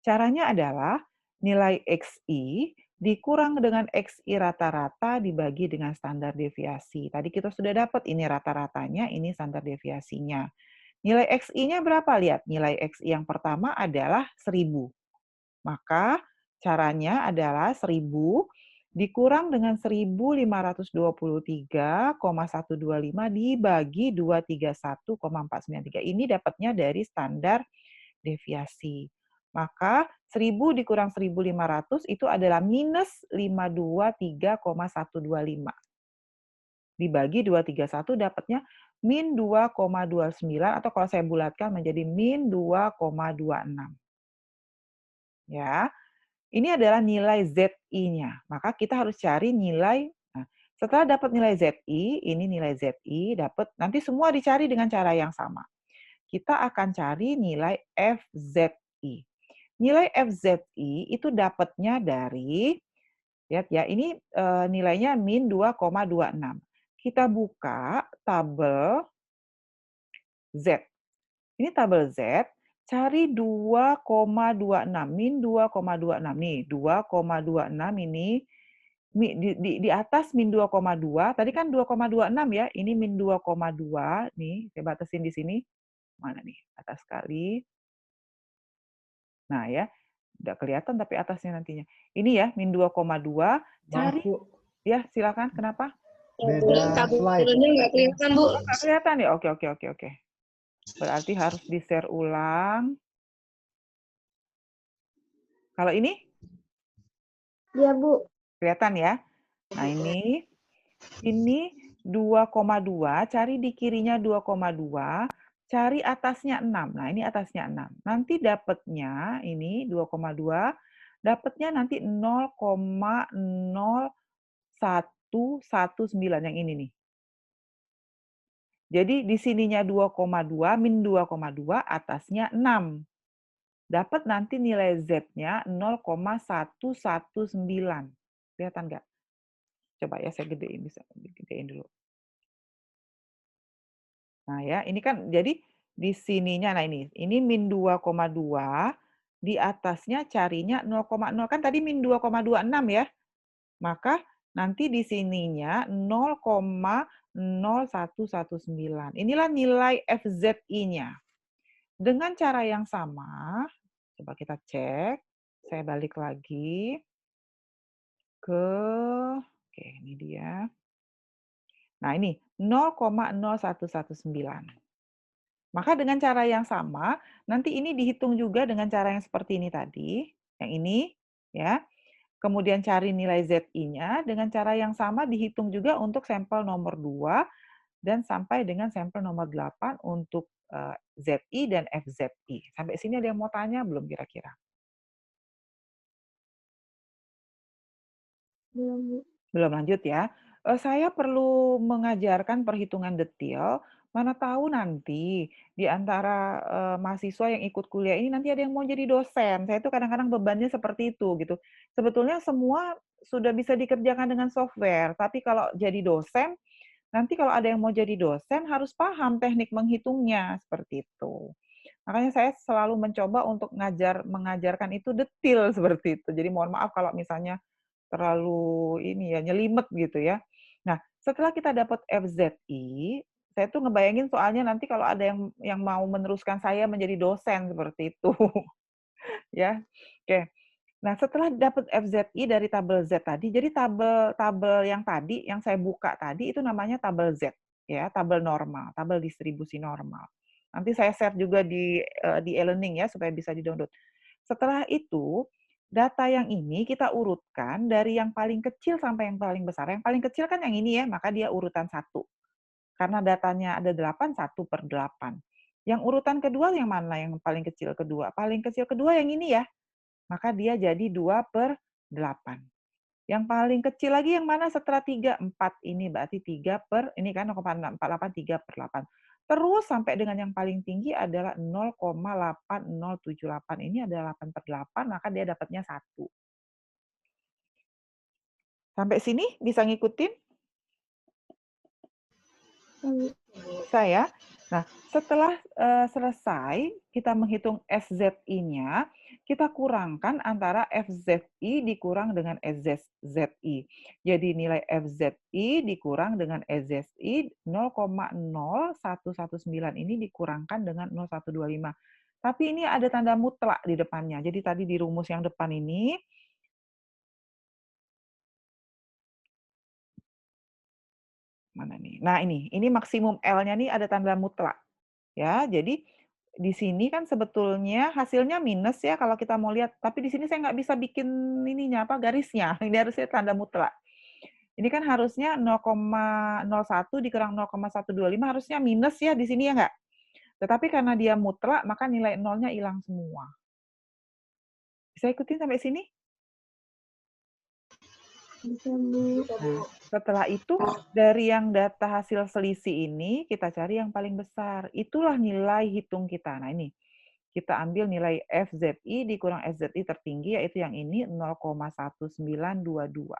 Caranya adalah nilai XI dikurang dengan XI rata-rata dibagi dengan standar deviasi. Tadi kita sudah dapat ini rata-ratanya, ini standar deviasinya. Nilai XI-nya berapa? Lihat, nilai XI yang pertama adalah 1.000. Maka caranya adalah 1.000 dikurang dengan 1.523,125 dibagi 231,493. Ini dapatnya dari standar deviasi. Maka 1.000 dikurang 1.500 itu adalah minus 523,125. Dibagi 231 dapatnya min 2,29 atau kalau saya bulatkan menjadi min 2,26. Ya, ini adalah nilai ZI-nya. Maka kita harus cari nilai. Nah, setelah dapat nilai ZI, ini nilai ZI dapat. Nanti semua dicari dengan cara yang sama. Kita akan cari nilai FZI. Nilai FZI itu dapatnya dari, lihat ya, ini nilainya min 2,26. Kita buka tabel Z. Ini tabel Z, cari 2,26, min 2,26. Nih, 2,26 ini di atas min 2,2, tadi kan 2,26 ya, ini min 2,2, nih, saya batasin di sini. Mana nih? Atas sekali. Nah ya, udah kelihatan tapi atasnya nantinya. Ini ya, min 2,2, cari. Ya, silakan. Kenapa? Beda slide. Nggak kelihatan, Bu. Oh, nggak kelihatan ya? Oke. Berarti harus di-share ulang. Kalau ini? Iya, Bu. Kelihatan ya? Nah, ini 2,2, cari di kirinya 2,2, cari atasnya 6. Nah, ini atasnya 6. Nanti dapatnya ini 2,2, dapatnya nanti 0,0119 yang ini nih. Jadi di sininya 2,2, min 2,2, atasnya 6. Dapat nanti nilai Z-nya 0,119. Kelihatan nggak? Coba ya saya gedein, bisa gedein dulu. Nah ya, ini kan jadi di sininya, nah ini min 2,2, di atasnya carinya 0,0, kan tadi min 2,26 ya. Maka nanti di sininya 0,0119. Inilah nilai FZI-nya. Dengan cara yang sama, coba kita cek. Saya balik lagi ke, oke ini dia. Nah ini 0,0119. Maka dengan cara yang sama, nanti ini dihitung juga dengan cara yang seperti ini tadi, yang ini, ya. Kemudian cari nilai ZI-nya, dengan cara yang sama dihitung juga untuk sampel nomor 2 dan sampai dengan sampel nomor 8 untuk ZI dan FZI. Sampai sini ada yang mau tanya belum kira-kira? Belum, Bu. Belum, lanjut ya. Saya perlu mengajarkan perhitungan detail, mana tahu nanti di antara mahasiswa yang ikut kuliah ini nanti ada yang mau jadi dosen. Saya itu kadang-kadang bebannya seperti itu gitu. Sebetulnya semua sudah bisa dikerjakan dengan software, tapi kalau jadi dosen, nanti kalau ada yang mau jadi dosen harus paham teknik menghitungnya, seperti itu. Makanya saya selalu mencoba untuk mengajarkan itu detail seperti itu. Jadi mohon maaf kalau misalnya terlalu ini ya, nyelimet gitu ya. Nah, setelah kita dapat FZI, saya tuh ngebayangin soalnya nanti kalau ada yang mau meneruskan saya menjadi dosen seperti itu. Ya. Oke. Nah, setelah dapat FZI dari tabel Z tadi, jadi tabel yang tadi, yang saya buka tadi itu namanya tabel Z, ya, tabel normal, tabel distribusi normal. Nanti saya share juga di e-learning ya, supaya bisa di-download. Setelah itu, data yang ini kita urutkan dari yang paling kecil sampai yang paling besar. Yang paling kecil kan yang ini ya, maka dia urutan 1. Karena datanya ada 8, 1/8. Yang urutan kedua yang mana yang paling kecil kedua? Paling kecil kedua yang ini ya, maka dia jadi 2/8. Yang paling kecil lagi yang mana setelah 3? 4. Ini berarti 3 per, ini kan 0,48, 3/8. Terus sampai dengan yang paling tinggi adalah 0,8078. Ini adalah 8/8, maka dia dapatnya 1. Sampai sini bisa ngikutin? Bisa ya? Nah, setelah selesai kita menghitung SZI-nya, kita kurangkan antara FZI dikurang dengan SZI. Jadi nilai FZI dikurang dengan SZI 0,0119 ini dikurangkan dengan 0,125. Tapi ini ada tanda mutlak di depannya. Jadi tadi di rumus yang depan ini, mana nih? Nah ini maksimum L-nya nih ada tanda mutlak. Ya, jadi di sini kan sebetulnya hasilnya minus ya kalau kita mau lihat, tapi di sini saya nggak bisa bikin ininya apa garisnya. Ini harusnya tanda mutlak. Ini kan harusnya 0,01 dikurang 0,125 harusnya minus ya di sini ya nggak? Tetapi karena dia mutlak maka nilai nolnya hilang semua. Bisa ikutin sampai sini? Bisa, Bu. Nah, setelah itu dari yang data hasil selisih ini kita cari yang paling besar. Itulah nilai hitung kita. Nah ini kita ambil nilai FZI dikurang SZI tertinggi, yaitu yang ini 0,1922.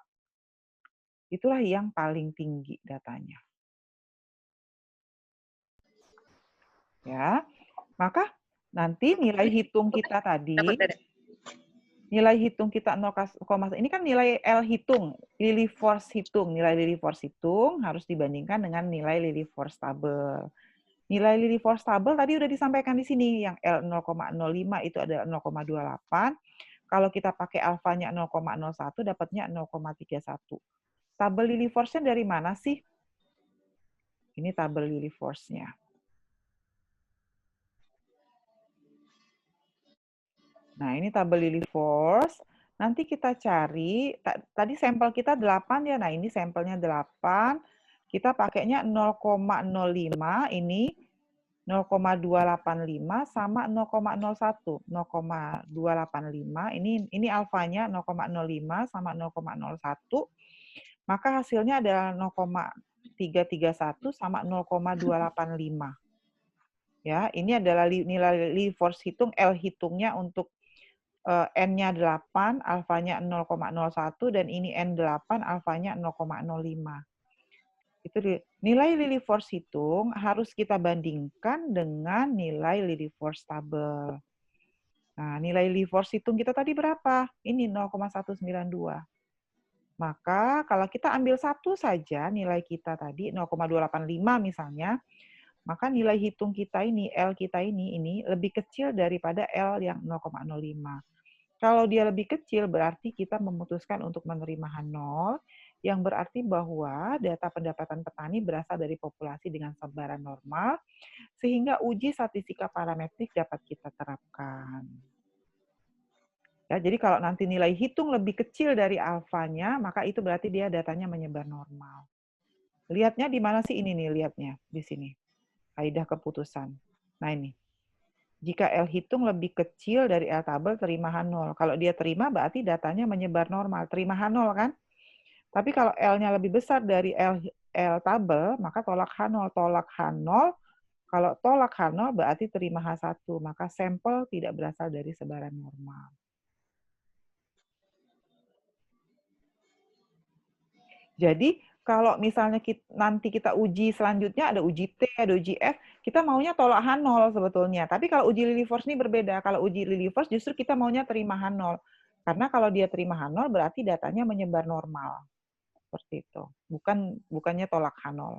Itulah yang paling tinggi datanya. Ya, maka nanti nilai hitung kita tadi, nilai hitung kita 0, ini kan nilai L hitung, Lillie Force hitung. Nilai Lillie Force hitung harus dibandingkan dengan nilai Lillie Force tabel. Nilai Lillie Force tabel tadi udah disampaikan di sini, yang L 0,05 itu adalah 0,28. Kalau kita pakai alfanya 0,01 dapatnya 0,31. Tabel Lillie Force-nya dari mana sih? Ini tabel Lillie Force-nya. Nah, ini tabel Lillie Force. Nanti kita cari, tadi sampel kita 8 ya. Nah, ini sampelnya 8. Kita pakainya 0,05, ini 0,285 sama 0,01. 0,285, ini alfanya 0,05 sama 0,01. Maka hasilnya adalah 0,331 sama 0,285. Ya, ini adalah nilai Lillie Force hitung, L hitungnya untuk N-nya 8, alfanya 0,01, dan ini N8, alfanya 0,05. Itu nilai Lillie Force hitung harus kita bandingkan dengan nilai Lillie Force tabel. Nah, nilai Lillie Force hitung kita tadi berapa? Ini 0,192. Maka kalau kita ambil satu saja nilai kita tadi 0,285 misalnya, maka nilai hitung kita ini, L kita ini lebih kecil daripada L yang 0,05. Kalau dia lebih kecil berarti kita memutuskan untuk menerima H0. yang berarti bahwa data pendapatan petani berasal dari populasi dengan sebaran normal, sehingga uji statistika parametrik dapat kita terapkan. Ya, jadi kalau nanti nilai hitung lebih kecil dari alfanya, maka itu berarti dia datanya menyebar normal. Lihatnya di mana sih ini nih, lihatnya di sini. Kaidah keputusan. Nah ini. Jika L hitung lebih kecil dari L tabel, terima H0. Kalau dia terima, berarti datanya menyebar normal. Terima H0 kan? Tapi kalau L-nya lebih besar dari L tabel, maka tolak H0. Tolak H0, kalau tolak H0 berarti terima H1. Maka sampel tidak berasal dari sebaran normal. Jadi kalau misalnya nanti kita uji selanjutnya, ada uji T, ada uji F, kita maunya tolak H0 sebetulnya. Tapi kalau uji Lilliefors ini berbeda. Kalau uji Lilliefors justru kita maunya terima H0. Karena kalau dia terima H0 berarti datanya menyebar normal. Seperti itu. Bukannya tolak H0.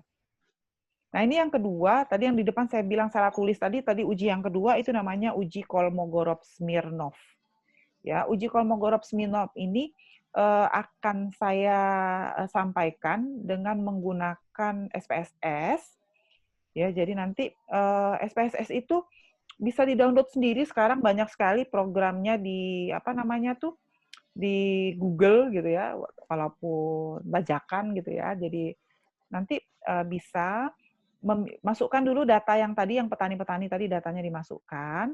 Nah ini yang kedua, tadi yang di depan saya bilang salah tulis tadi uji yang kedua itu namanya uji Kolmogorov-Smirnov. Ya, uji Kolmogorov-Smirnov ini akan saya sampaikan dengan menggunakan SPSS. Ya, jadi nanti SPSS itu bisa di-download sendiri sekarang, banyak sekali programnya di di Google gitu ya, walaupun bajakan gitu ya. Jadi nanti bisa masukkan dulu data yang tadi, yang petani-petani tadi datanya dimasukkan.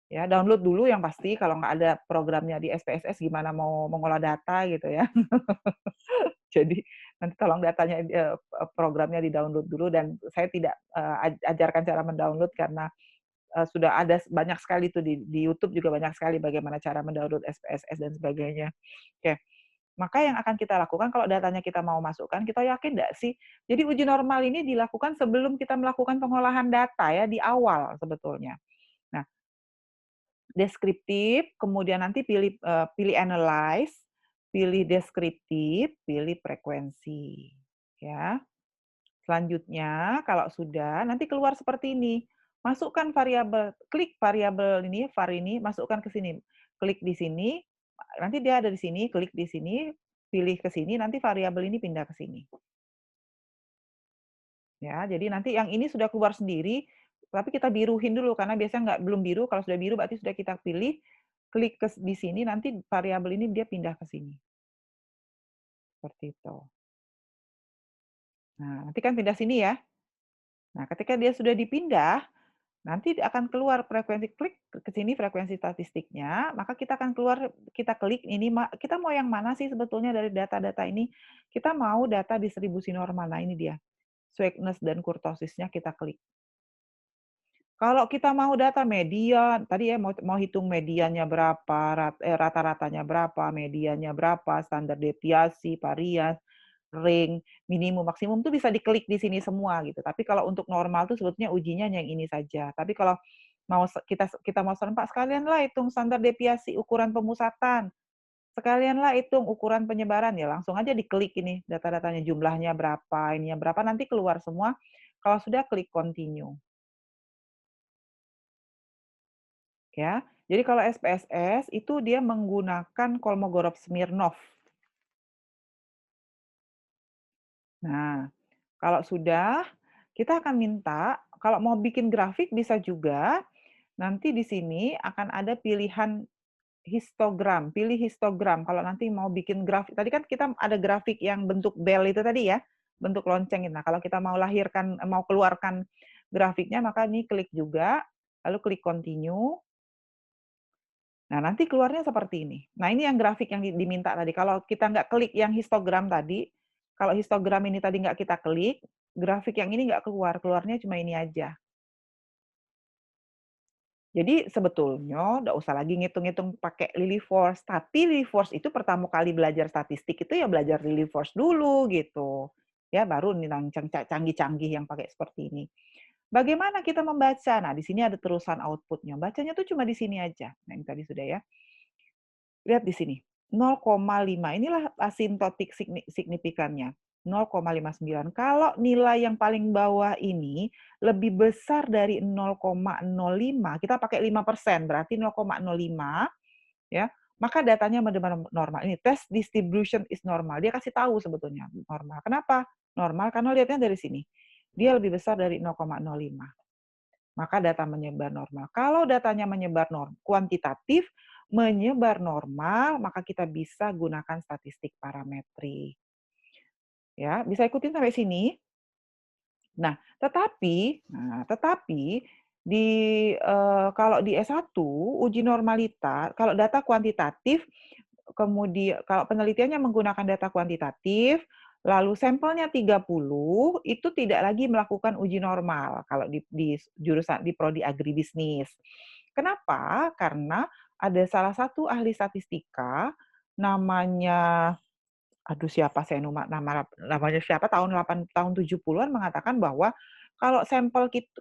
Ya, download dulu yang pasti, kalau nggak ada programnya di SPSS gimana mau mengolah data gitu ya. Jadi nanti tolong datanya, programnya di-download dulu, dan saya tidak ajarkan cara mendownload karena sudah ada banyak sekali tuh di YouTube juga banyak sekali bagaimana cara mendownload SPSS dan sebagainya. Oke, maka yang akan kita lakukan kalau datanya kita mau masukkan, kita yakin nggak sih? Jadi uji normal ini dilakukan sebelum kita melakukan pengolahan data ya, di awal sebetulnya. Nah, deskriptif, kemudian nanti pilih analyze, pilih deskriptif, pilih frekuensi. Ya. Selanjutnya, kalau sudah, nanti keluar seperti ini. Masukkan variabel, klik variabel ini, var ini, masukkan ke sini. Klik di sini, nanti dia ada di sini, klik di sini, pilih ke sini, nanti variabel ini pindah ke sini. Ya, jadi nanti yang ini sudah keluar sendiri, tapi kita biruhin dulu karena biasanya belum biru. Kalau sudah biru berarti sudah kita pilih, klik di sini, nanti variabel ini dia pindah ke sini. Seperti itu. Nah, nanti kan pindah sini ya. Nah, ketika dia sudah dipindah, nanti akan keluar frekuensi, klik ke sini frekuensi statistiknya, maka kita akan keluar, kita klik ini, kita mau yang mana sih sebetulnya dari data-data ini? Kita mau data distribusi normal. Nah, ini dia. Sweetness dan kurtosisnya kita klik. Kalau kita mau data median, tadi ya mau hitung mediannya berapa, rata-ratanya berapa, mediannya berapa, standar deviasi, varian, ring, minimum, maksimum tuh bisa diklik di sini semua gitu. Tapi kalau untuk normal tuh sebetulnya ujinya yang ini saja. Tapi kalau mau kita mau serempak, sekalianlah hitung standar deviasi, ukuran pemusatan, sekalianlah hitung ukuran penyebaran, ya langsung aja diklik ini data-datanya, jumlahnya berapa, ininya berapa, nanti keluar semua. Kalau sudah, klik continue. Ya. Jadi kalau SPSS itu dia menggunakan Kolmogorov-Smirnov. Nah, kalau sudah, kita akan minta, kalau mau bikin grafik bisa juga, nanti di sini akan ada pilihan histogram, pilih histogram. Kalau nanti mau bikin grafik, tadi kan kita ada grafik yang bentuk bel itu tadi ya, bentuk lonceng. Nah, kalau kita mau mau keluarkan grafiknya, maka ini klik juga, lalu klik continue. Nah, nanti keluarnya seperti ini. Nah, ini yang grafik yang diminta tadi. Kalau kita nggak klik yang histogram tadi, kalau histogram ini tadi nggak kita klik, grafik yang ini nggak keluar. Keluarnya cuma ini aja. Jadi sebetulnya nggak usah lagi ngitung-ngitung pakai Lilliefors. Tapi Lilliefors itu pertama kali belajar statistik itu ya belajar Lilliefors dulu gitu. Ya baru nih canggih-canggih yang pakai seperti ini. Bagaimana kita membaca? Nah, di sini ada terusan output-nya. Bacanya tuh cuma di sini aja. Nah, yang tadi sudah ya. Lihat di sini, 0,5. Inilah asintotik signifikannya, 0,59. Kalau nilai yang paling bawah ini lebih besar dari 0,05, kita pakai 5%, berarti 0,05, ya. maka datanya benar-benar normal. Ini test distribution is normal. Dia kasih tahu sebetulnya normal. Kenapa normal? Karena lihatnya dari sini. Dia lebih besar dari 0,05. Maka data menyebar normal. Kalau datanya menyebar kuantitatif, menyebar normal, maka kita bisa gunakan statistik parametrik. Ya, bisa ikutin sampai sini? Nah, tetapi di kalau di S1 uji normalitas, kalau data kuantitatif, kemudian kalau penelitiannya menggunakan data kuantitatif, lalu sampelnya 30, itu tidak lagi melakukan uji normal kalau di jurusan di prodi agribisnis. Kenapa? Karena ada salah satu ahli statistika namanya siapa saya namanya siapa tahun 70-an mengatakan bahwa kalau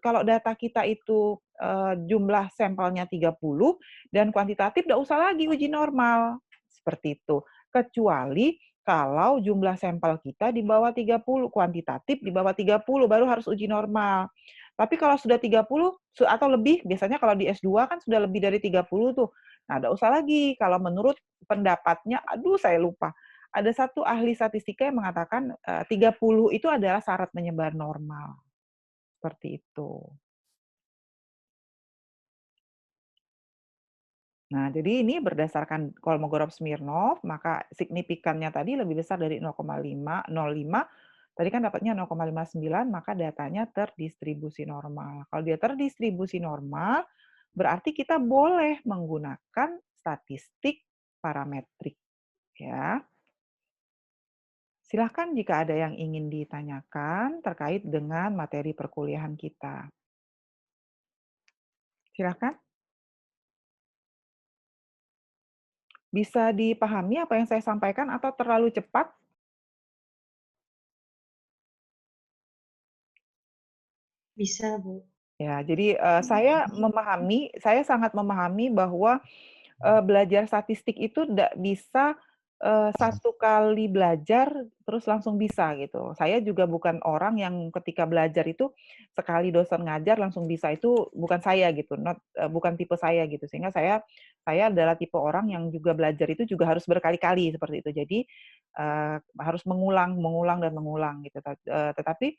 kalau data kita itu jumlah sampelnya 30 dan kuantitatif tidak usah lagi uji normal seperti itu. Kecuali kalau jumlah sampel kita di bawah 30, kuantitatif di bawah 30 baru harus uji normal. Tapi kalau sudah 30 atau lebih, biasanya kalau di S2 kan sudah lebih dari 30 tuh. Nah, tidak usah lagi. Kalau menurut pendapatnya, saya lupa, ada satu ahli statistika yang mengatakan 30 itu adalah syarat menyebar normal. Seperti itu. Nah, jadi ini berdasarkan Kolmogorov-Smirnov, maka signifikannya tadi lebih besar dari 0,05. Tadi kan dapatnya 0,59, maka datanya terdistribusi normal. Kalau dia terdistribusi normal, berarti kita boleh menggunakan statistik parametrik. Ya. Silahkan jika ada yang ingin ditanyakan terkait dengan materi perkuliahan kita. Silahkan. Bisa dipahami apa yang saya sampaikan atau terlalu cepat? Bisa, Bu. Ya, jadi saya sangat memahami bahwa belajar statistik itu tidak bisa satu kali belajar terus langsung bisa gitu. Saya juga bukan orang yang ketika belajar itu sekali dosen ngajar langsung bisa, itu bukan saya gitu, bukan tipe saya gitu. Sehingga saya adalah tipe orang yang juga belajar itu juga harus berkali-kali seperti itu. Jadi harus mengulang dan mengulang gitu. Tetapi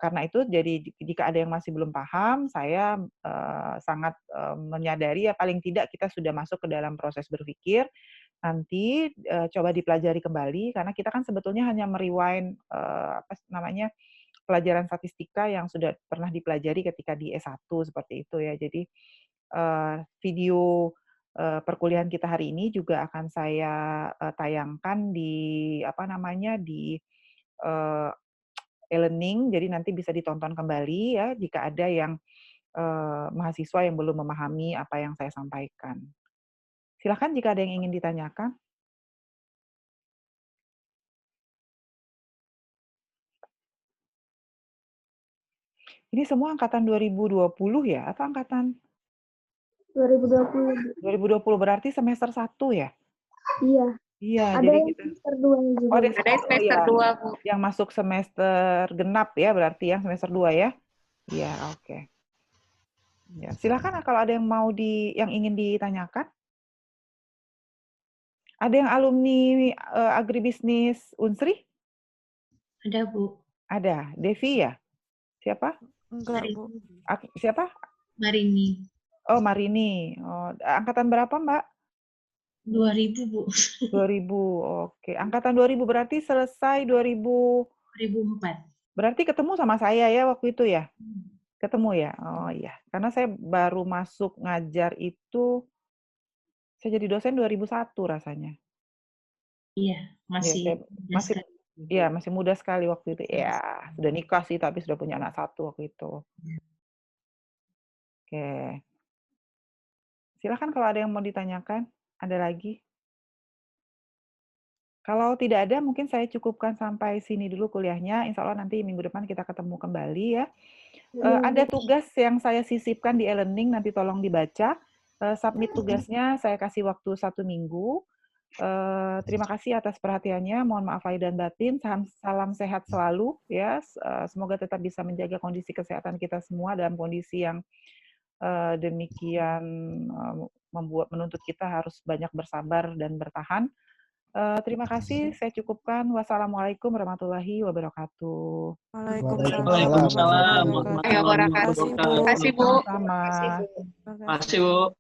karena itu, jadi jika ada yang masih belum paham, saya sangat menyadari ya paling tidak kita sudah masuk ke dalam proses berpikir. Nanti coba dipelajari kembali karena kita kan sebetulnya hanya merewind pelajaran statistika yang sudah pernah dipelajari ketika di S1 seperti itu ya. Jadi video perkuliahan kita hari ini juga akan saya tayangkan di e-learning, jadi nanti bisa ditonton kembali ya jika ada yang mahasiswa yang belum memahami apa yang saya sampaikan. Silakan jika ada yang ingin ditanyakan. Ini semua angkatan 2020 ya atau angkatan 2020. 2020 berarti semester 1 ya? Iya. Iya, Ada jadi yang kita semester 2 juga. Ada semester 2, Bu. yang masuk semester genap ya, berarti yang semester 2 ya? Iya, oke. Ya, silakan kalau ada yang yang ingin ditanyakan. Ada yang alumni agribisnis Unsri? Ada, Bu. Ada. Devi ya? Siapa? Enggak, Bu. Siapa? Marini. Oh, Marini. Oh, angkatan berapa, Mbak? 2000, Bu. 2000. Oke. Angkatan 2000 berarti selesai 2004. Berarti ketemu sama saya ya waktu itu ya? Ketemu ya? Oh iya. Karena saya baru masuk ngajar itu, saya jadi dosen 2001 rasanya. Iya, masih masih muda sekali waktu itu. Ya, sudah nikah sih, tapi sudah punya anak 1 waktu itu. Oke. Silakan kalau ada yang mau ditanyakan. Ada lagi? Kalau tidak ada, mungkin saya cukupkan sampai sini dulu kuliahnya. Insya Allah nanti minggu depan kita ketemu kembali ya. Ada tugas yang saya sisipkan di e-learning, nanti tolong dibaca. Submit tugasnya, saya kasih waktu 1 minggu. Terima kasih atas perhatiannya. Mohon maaf lahir dan batin. Salam sehat selalu ya. Semoga tetap bisa menjaga kondisi kesehatan kita semua dalam kondisi yang demikian menuntut kita harus banyak bersabar dan bertahan. Terima kasih, saya cukupkan. Wassalamualaikum warahmatullahi wabarakatuh. Waalaikumsalam warahmatullahi wabarakatuh. Terima kasih, Bu. Sama-sama. Terima kasih, Bu.